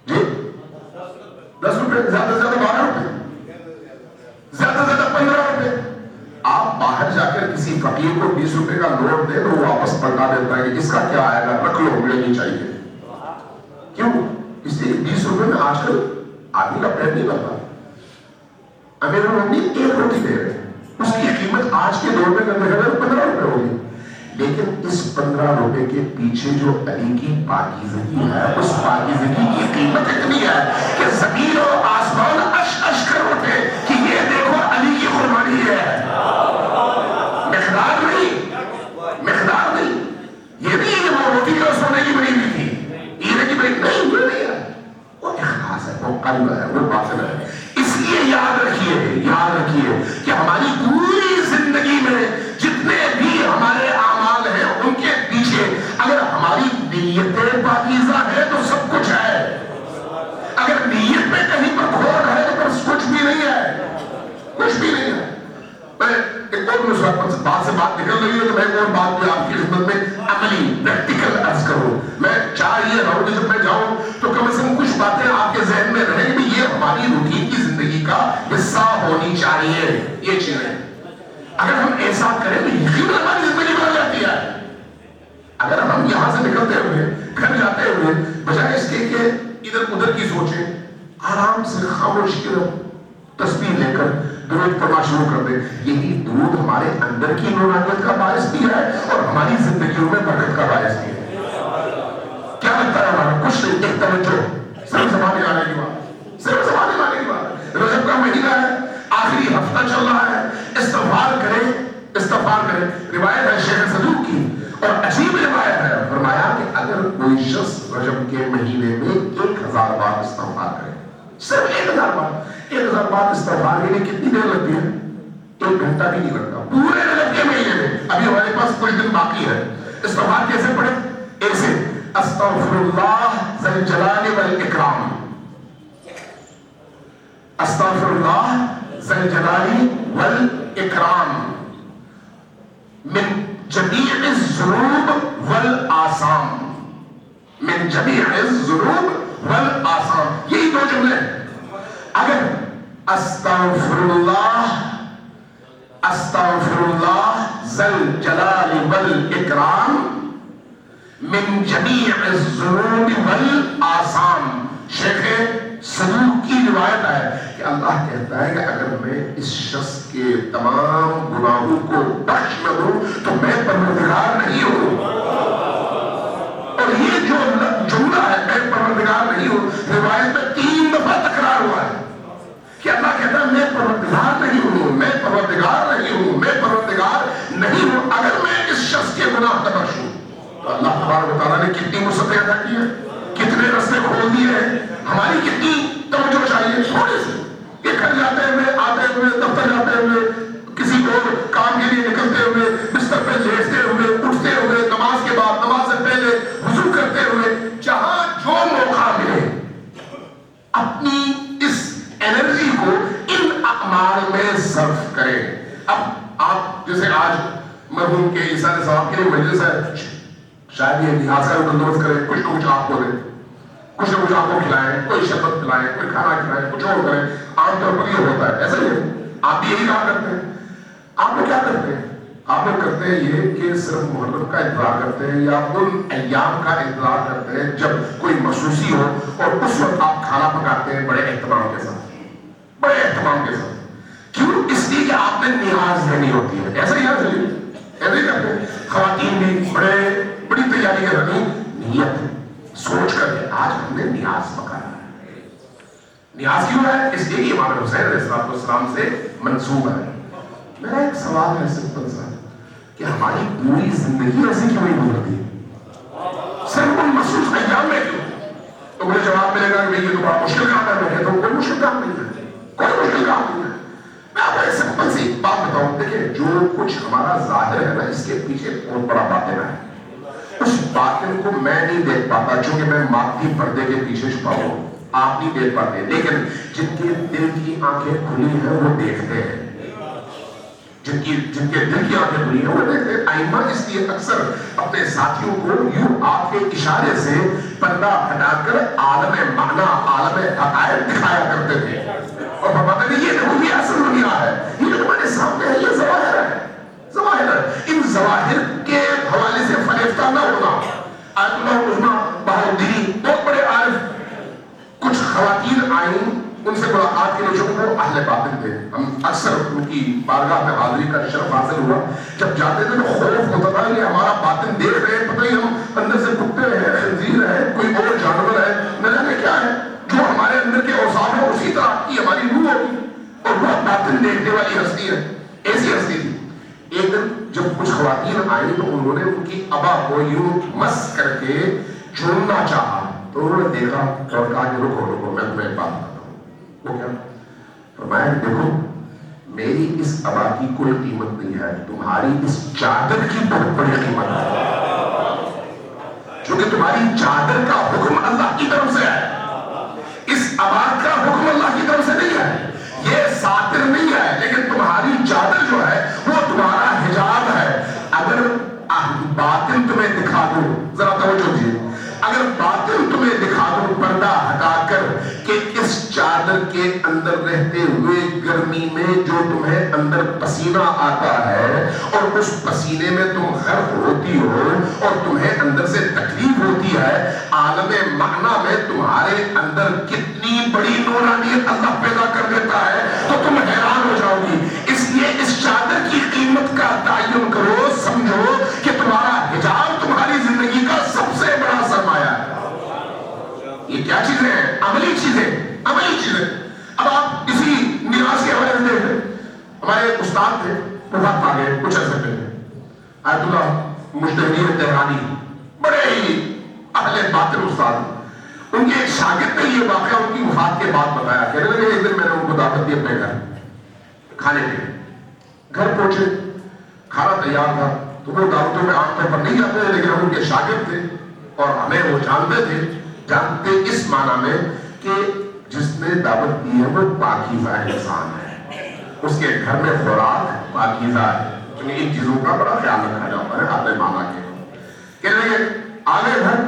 [SPEAKER 1] جی 10 روپے، زیادہ سے زیادہ 12 روپے، زیادہ سے زیادہ 15 روپے. آپ باہر جا کر کسی فقیر کو 20 روپے کا نوٹ دے تو وہ واپس پلٹا دیتا ہے کہ اس کا کیا آئے گا، رکھ لو، مجھے نہیں چاہیے. کیوں؟ اس لیے 20 روپے میں آج کل آدمی کا پیٹ نہیں بھرتا. امیر المومنین 1 روٹی دے رہے ہیں، اس کی قیمت آج کے دور میں کرنے کا 15 روپے ہوگی. لیکن اس 15 روپے کے پیچھے جو علی کی پاکیزگی ہے، اس پاکیزگی کی قیمت اتنی ہے کہ زمین و آسمان اش اش کر اٹھے کہ یہ دیکھو علی کی قربانی ہے. مقدار نہیں. یہ نہیں کہ وہ روٹی جو سونے کی بنی ہوئی تھی، ہیرے کی بنی نہیں، یہ نہیں ہے. وہ اخلاص ہے، وہ قلب ہے، وہ باطن ہے. اس لیے یاد رکھیے کہ ہماری پوری زندگی میں جتنے بھی ہمارے اعمال ہیں ان کے پیچھے اگر ہماری نیتیں پاکیزہ ہے تو سب کچھ ہے. اگر نیت میں کہیں پر کھوٹ ہے تو بس کچھ بھی نہیں ہے. میں ایک اور بات سے بات نکل رہی ہے تو میں ایک اور بات بھی آپ کی خدمت میں عملی پریکٹیکل عرض کروں. میں چاہ یہ رہا ہوں کہ جب میں جاؤں تو کم از کم کچھ باتیں آپ کے ذہن میں رہیں کہ یہ ہماری روٹین کی زندگی کا حصہ ہونی چاہیے. یہ چیزیں اگر ہم ایسا کریں تو یقیناً ہماری زندگی بدل جاتی ہے. اگر ہم یہاں سے نکلتے ہوئے گھر جاتے ہوئے بجائے اس کے کہ ادھر ادھر کی سوچیں، آرام سے خاموش کی تسبیح لے کر درود پڑھنا شروع کر دیں. یہی درود ہمارے اندر کی نورانیت کا باعث بھی ہے اور ہماری زندگیوں میں برکت کا باعث بھی ہے. کیا لگتا ہے ہمارا؟ کچھ نہیں، ایک توجہ، صرف زبان آنے کی بات. رجب کا مہینہ ہے، آخری ہفتہ چل رہا ہے. استغفار کریں. روایت ہے شیخ صدوق کی اور عجیب روایت ہے، فرمایا کہ اگر کوئی شخص رجب کے مہینے میں 1000 بار استغفار کرے، صرف 1000 بار استغفار کے لیے کتنی دیر لگتی ہے؟ 1 گھنٹہ بھی نہیں لگتا پورے رجب کے مہینے میں. ابھی ہمارے پاس کچھ دن باقی ہے. استغفار کیسے پڑھیں؟ ایسے استغفر اللہ ذی الجلال والاکرام، استغفر اللہ ذی الجلال والاکرام من جمیع الذنوب والآثام. من جمیع الذنوب والآثام، یہی 2 جملے. اگر استغفر اللہ ذی الجلال والاکرام من جمیع الذنوب والآثام، شیخ صدوق کی روایت ہے کہ اللہ کہتا ہے کہ اگر میں اس شخص کے تمام گناہوں کو بخش نہ دوں تو میں پروردگار نہیں ہوں. اور یہ جو جملہ ہے میں پروردگار نہیں ہوں، روایت میں 3 دفعہ تکرار ہوا ہے کہ اللہ کہتا ہے میں پروردگار نہیں ہوں، میں پروردگار نہیں ہوں، میں پروردگار نہیں ہوں اگر میں اس شخص کے گناہ نہ بخشوں. کھول دیے ہیں. ہماری کتنی توجہ چاہیے؟ تھوڑی سی. یہ گھر جاتے ہوئے, آتے ہوئے, دفتر جاتے ہوئے, کسی اور کام کے لیے نکلتے ہوئے, بستر پہ لیٹتے ہوئے, اٹھتے ہوئے, نماز کے بعد, نماز سے پہلے, وضو کرتے ہوئے, جہاں جو موقع ملے اپنی اس انرجی کو ان اعمال میں صرف کریں. اب آپ جیسے آج مرحوم کے ایسار صاحب کے مجلس ہے, شاید یہ لحاظ کا بندوبست کریں, کچھ نہ کچھ آپ کو دیں, کچھ نہ کچھ آپ کو کھلائیں, کوئی شربت پلائیں, کوئی کھانا کھلائیں, کچھ اور کریں. عام طور پر یہ ہوتا ہے, ایسا ہی ہے. آپ بھی یہی کام کرتے ہیں. آپ لوگ کیا کرتے ہیں؟ آپ لوگ کرتے ہیں یہ کہ صرف محرم کا انتظار کرتے ہیں یا ان ایام کا انتظار کرتے ہیں جب کوئی مخصوصی ہو, اور اس وقت آپ کھانا پکاتے ہیں بڑے اہتمام کے ساتھ, بڑے اہتمام کے ساتھ. کیوں؟ اس لیے کہ آپ نے نیاز دینی ہوتی ہے. ایسا ہی ہے, ایسا ہی کرتے ہیں. خواتین بھی بڑی تیاری کر رہی, نیت سوچ کر کے آج ہم نے نیاز پکانا ہے. نیاز کیوں ہے؟ اس لیے کہ امام حسین علیہ السلام سے منسوب ہے. میرا ایک سوال ہے سمپل سا, کہ ہماری پوری زندگی ایسی کیوں نہیں گزرتی ہے؟ صرف ان مخصوص ایام میں کیوں؟ تو مجھے جواب ملے گا کہ یہ تو بڑا مشکل کام ہے. تو کوئی مشکل کام نہیں ہے, کوئی مشکل کام نہیں ہے. میں آپ کو ایک سمپل سی بات بتاؤں. دیکھیں, جو کچھ ہمارا ظاہر ہے نا, اس کے پیچھے بہت بڑا باطن ہے. اس باطن کو میں نہیں دیکھ پاتا, چونکہ میں مادی پردے کے پیچھے چھپا ہوں. آپ نہیں دیکھ پاتے, لیکن جن کے دل کی آنکھیں کھلی ہیں وہ دیکھتے ہیں. جن کے دل کی آنکھیں کھلی ہیں وہ دیکھتے ہیں. ائمہ اس لیے اکثر اپنے ساتھیوں کو یوں آپ کے اشارے سے پردہ ہٹا کر عالم معنی, عالم حقائق دکھایا کرتے تھے, اور فرماتے تھے یہ دیکھو یہ اصل دنیا ہے, یہ جو تمہارے سامنے ہے یہ ظواہر ہے, ظواہر ہے. ان ظواہر کے حوالے سے فریفتہ نہ ہونا. آیت اللہ عظمیٰ بہاؤالدین بہت بڑے عارف, کچھ خواتین آئیں, ان سے ملاقات کے لیے جو وہ اہل باطن تھے, ہم اکثر ان کی بارگاہ میں حاضری کا شرف حاصل ہوا. جب جاتے تھے تو خوف ہوتا تھا کہ ہمارا باطن دیکھ رہے ہیں, پتہ ہی ہم اندر سے کتے ہیں, خنزیر ہے, کوئی اور جانور ہے, نہ جانے کیا ہے. جو ہمارے اندر کے اوصاف ہیں اسی طرح کی ہماری روح ہوگی, اور وہ باطن دیکھنے والی ہستی ہے. ایسی ہستی تھی. ایک دن جب کچھ خواتین آئیں تو انہوں نے ان کی ابا کو یوں مس کر کے چھوڑنا چاہا, تو انہوں نے دیکھا اور کہا کہ رکو میں تمہیں ایک بات بتاتا ہوں. وہ کیا؟ فرمایا دیکھو, میری اس ابا کی کوئی قیمت نہیں ہے, تمہاری اس چادر کی بہت بڑی قیمت ہے, کیونکہ تمہاری چادر کا حکم اللہ کی طرف سے ہے. اس ابا کا حکم اللہ کی طرف سے نہیں ہے, یہ ساتر نہیں ہے, لیکن تمہاری چادر جو ہے وہ تمہارا حجاب ہے. اگر باطن تمہیں دکھا دو, ذرا توجہ دیجیے, اگر باطن تمہیں دکھا دو پردہ ہٹا کر کہ اس چادر کے اندر رہتے ہوئے گرمی میں جو تمہیں اندر پسینہ آتا ہے اور اس پسینے میں تم غرق ہوتی ہو اور تمہیں اندر سے تکلیف ہوتی ہے, عالم معنی میں تمہارے اندر کتنی بڑی نورانیت اللہ پیدا کر دیتا ہے, تو تم حیران ہو جاؤ گی. اس لیے اس چادر کی قیمت کا تعین کرو, سمجھو کہ تمہارا حجاب تمہاری زندگی کا سب سے بڑا سرمایہ ہے. یہ کیا چیزیں ہیں؟ عملی چیزیں, عملی چیزیں. اب آپ اسی نیاز کے حوالے سے دیکھ لیں, ہمارے استاد تھے, وفات پا گئے کچھ عرصے پہلے, آیت اللہ مجتہدین تہرانی, بڑے ہی اہل باطن استاد. ان کے ایک شاگرد نے یہ واقعہ ان کی وفات کے بعد بتایا. کہنے لگے ایک دن میں نے ان کو دعوت دی اپنے گھر کھانے کے. گھر پہنچے, کھانا تیار تھا, تو وہ دعوتوں میں عام طور پر نہیں جاتے تھے, لیکن ہم ان کے شاگرد تھے اور ہمیں وہ جانتے تھے. جانتے اس معنی میں کہ جس نے دعوت دی ہے وہ پاکیزہ انسان ہے, اس کے گھر میں خوراک پاکیزہ ہے, کیونکہ ان چیزوں کا بڑا خیال رکھا جاتا ہے آپ نے مانا کے. کہنے لگے آگے گھر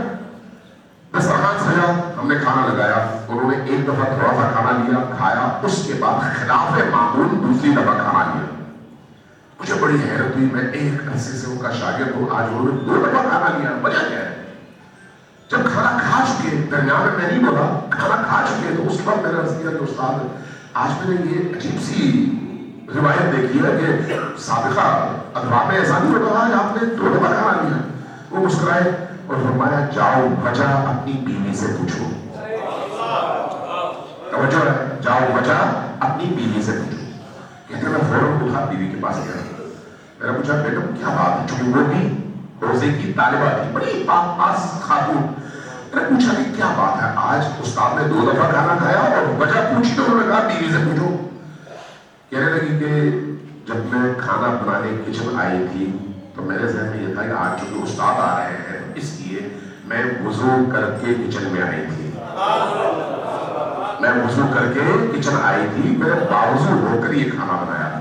[SPEAKER 1] دسترخوان سجا, ہم نے کھانا لگایا, انہوں نے ایک دفعہ تھوڑا سا کھانا لیا, کھایا, اس کے بعد خلاف معمول دوسری دفعہ کھانا لیا. مجھے بڑی حیرت ہوئی, میں ایک عرصے سے ان کا شاگرد ہوں, آج انہوں نے 2 دفعہ کھانا لیا, وجہ کیا ہے؟ جب کھانا کھا چکے, درمیان میں نہیں بولا, کھانا کھا چکے, تو اس وقت میں نے عرض کیا کہ استاد آج میں نے یہ عجیب سی روایت دیکھی ہے کہ سابقہ ادوار میں ایسا نہیں ہوتا آج آپ نے 2 دفعہ کھانا لیا. وہ مسکرائے اور فرمایا جاؤ وجہ اپنی بیوی سے پوچھو. توجہ ہے, جاؤ وجہ اپنی بیوی سے پوچھو. کہتے ہیں میں فوراً اٹھا بیوی کے پاس گیا, میں نے پوچھا بیگم کیا بات ہے, چونکہ وہ بھی روزے کی طالبہ تھی, بڑی پاک خاتون. میں نے پوچھا کہ کیا بات ہے ہے آج استاد نے 2 دفعہ کھانا کھایا اور وجہ پوچھی تو انہوں نے کہا بیوی سے پوچھو. کہنے لگی کہ جب میں کھانا بنانے کچن آئی تھی تو میرے ذہن میں یہ تھا کہ آج چونکہ استاد آ رہے ہیں اس لیے میں وضو کر کے کچن میں آئی تھی. میں وضو کر کے کچن آئی تھی, میں نے باوضو ہو کر یہ کھانا بنایا تھا.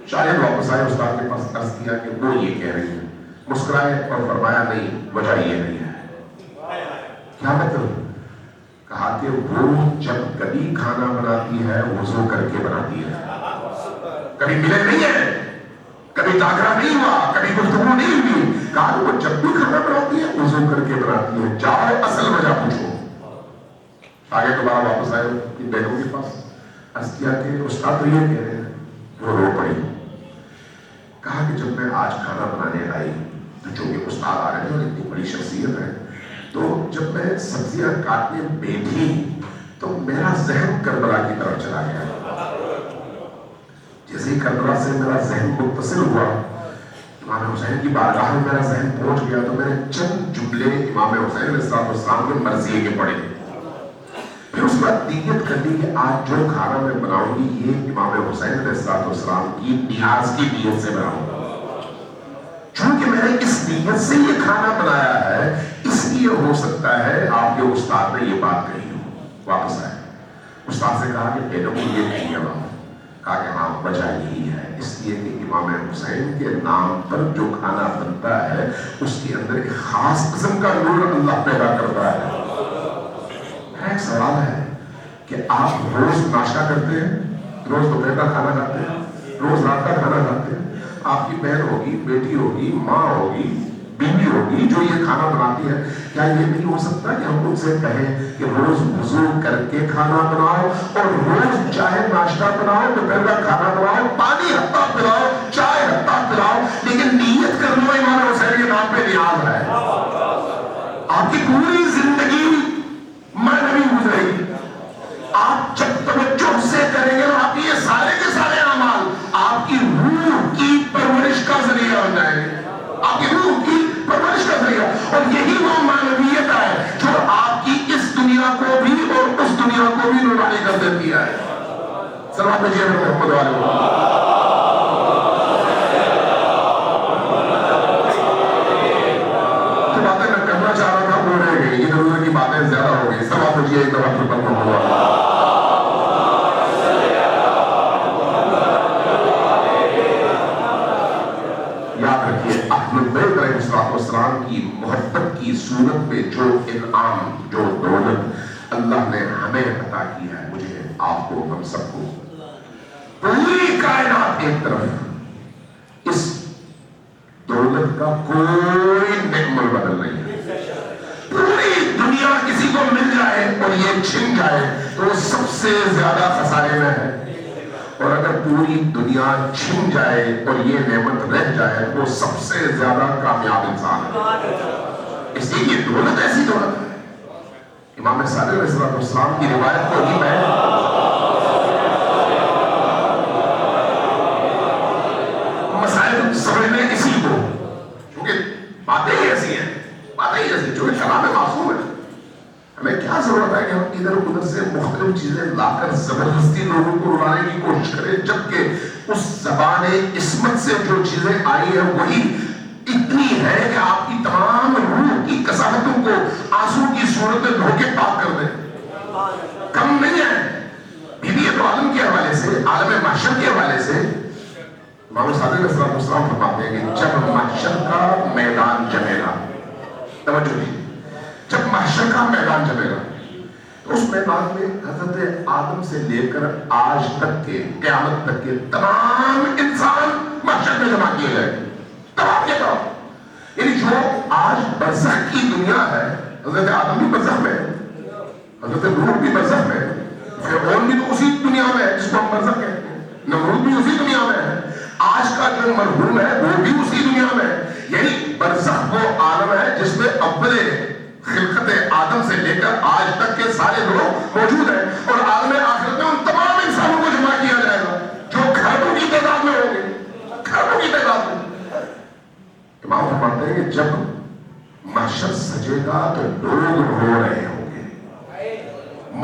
[SPEAKER 1] شاید واپس آئے استاد کے پاس عرض کیا کہ وہ یہ کہہ رہی ہے. مسکرائے اور فرمایا نہیں, وجہ یہ نہیں ہے. کیا مطلب؟ کہا کہ وہ جب کبھی کھانا بناتی ہے وضو کر کے بناتی ہے. کبھی ملے نہیں ہے, کبھی تاغرا نہیں ہوا, کبھی گفتگو نہیں ہوئی. کہا کہ وہ جب بھی کھانا بناتی ہے وضو کر کے بناتی ہے. جاؤ اصل وجہ پوچھو. آگے دوبارہ واپس آئے ان بہنوں کے پاس, عرض کیا کہ استاد تو یہ کہہ رہے ہیں. وہ رو پڑی. کہا کہ جب میں آج کھانا بنانے آئی تو چونکہ استاد آ رہے ہیں اور اتنی بڑی شخصیت ہے, تو جب میں سبزیاں کاٹنے بیٹھی تو میرا ذہن کربلا کی طرف چلا گیا. جیسے ہی کربلا سے میرا ذہن متصل ہوا, امام حسین کی بارگاہ میں میرا ذہن پہنچ گیا, تو میں نے چند جملے امام حسین علیہ السلام کے مرضیے کے پڑھے. پھر اس کے بعد نیت کر لی کہ آج جو کھانا میں بناؤں گی یہ امام حسین علیہ السلام کی نیاز کی نیت سے بناؤں گا. چونکہ میں نے اس نیت سے یہ کھانا بنایا ہے, اس لیے ہو سکتا ہے آپ کے استاد نے یہ بات کہی ہو. واپس آئے, استاد سے کہا کہ بیٹوں کو یہ کہی ہے. کہا کہ ہاں وجہ یہی ہے, اس لیے کہ امام حسین کے نام پر جو کھانا بنتا ہے اس کے اندر ایک خاص قسم کا نور اللہ پیدا کرتا ہے. ایک سوال ہے کہ آپ روز ناشتہ کرتے ہیں, روز دوپہر کا کھانا کھاتے ہیں, روز رات کا کھانا کھاتے ہیں. آپ کی بہن ہوگی, بیٹی ہوگی, ماں ہوگی, بیوی ہوگی جو یہ کھانا بناتی ہے. کیا یہ نہیں ہو سکتا کہ ہم ان سے کہیں کہ روز وضو کر کے کھانا بناؤ اور روز چاہے ناشتہ بناؤ, دوپہر کا کھانا بناؤ, پانی حتیٰ پلاؤ, چائے حتیٰ پلاؤ, لیکن نیت کر لو امام حسین کے نام پہ نیاز ہے. آپ کی پوری زندگی معنوی گزرے گی. آپ جب توجہ سے کریں گے تو آپ یہ سارے کے سارے اعمال آپ کی روح کی پرورش کا ذریعہ بن جائیں گے. آپ کی روح کی پرورش کا ذریعہ, اور یہی وہ معنویت ہے جو آپ کی اس دنیا کو بھی اور اس دنیا کو بھی نورانی کر دیتی ہے. سلام بھیجیے محمد والے. جو باتیں میں کرنا چاہ رہا تھا وہ رہ گئی, ادھر ادھر کی باتیں زیادہ ہو گئی. سلام بھیجیے ایک دفعہ پھر بند ہوا. یاد رکھیے اہل بیت علیہ السلام کی محبت کی صورت میں جو انعام, جو دولت اللہ نے ہمیں عطا کی ہے, مجھے, آپ کو, ہم سب کو, پوری کائنات ایک طرف, اس دولت کا کوئی نعمت بدل نہیں ہے. پوری دنیا کسی کو مل جائے اور یہ چھن جائے تو وہ سب سے زیادہ خسارے میں ہے, اور اگر پوری دنیا چھن جائے اور یہ نعمت رہ جائے وہ سب سے زیادہ کامیاب انسان ہے. اس لیے یہ دولت ایسی دولت ہے. امام صادق علیہ السلام کی روایت کو ہی میں مسائل سمجھنے اسی کو, کیونکہ باتیں ہی ایسی ہیں, باتیں ہی ایسی جو کلام معصوم ہے. ہمیں کیا ضرورت ہے کہ ہم ادھر ادھر سے مختلف چیزیں لا کر زبردستی لوگوں کو رلانے کی کوشش کریں, جبکہ اس زبان عصمت سے جو چیزیں آئی ہیں وہی اتنی ہے کہ آپ کی تمام روح کی کثافتوں کو آنسو کی صورت میں دھو کے پاک کر دیں. کم نہیں ہے. بی بی عالم کے حوالے سے, عالم محشر کے حوالے سے امام صادق علیہ السلام فرماتے ہیں کہ جب محشر کا میدان جمے گا, توجہ دیجیے, جب محشر کا میدان جمے گا تو اس میدان میں حضرت آدم سے لے کر آج تک کے, قیامت تک کے تمام انسان محشر میں جمع کیے گئے. تمام کے تمام, یعنی جو آج برزخ کی دنیا ہے, حضرت آدم بھی برزخ میں ہے, حضرت نوح بھی برزخ میں ہے, فرعون بھی تو اسی دنیا میں ہے جس کو ہم برزخ کہتے ہیں, نمرود بھی اسی دنیا میں ہے, آج کا جو مرحوم ہے وہ بھی اسی دنیا میں ہے. یعنی برزخ وہ عالم ہے جس میں اول خلقت آدم سے لے کر آج تک کے سارے لوگ موجود ہیں, اور عالم آخرت میں ان تمام انسانوں کو جمع کیا جائے گا جو کھربوں کی تعداد میں ہوں گے, کھربوں کی تعداد میں. امام فرماتے ہیں کہ جب محشر سجے گا تو لوگ رو رہے ہوں گے,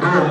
[SPEAKER 1] 2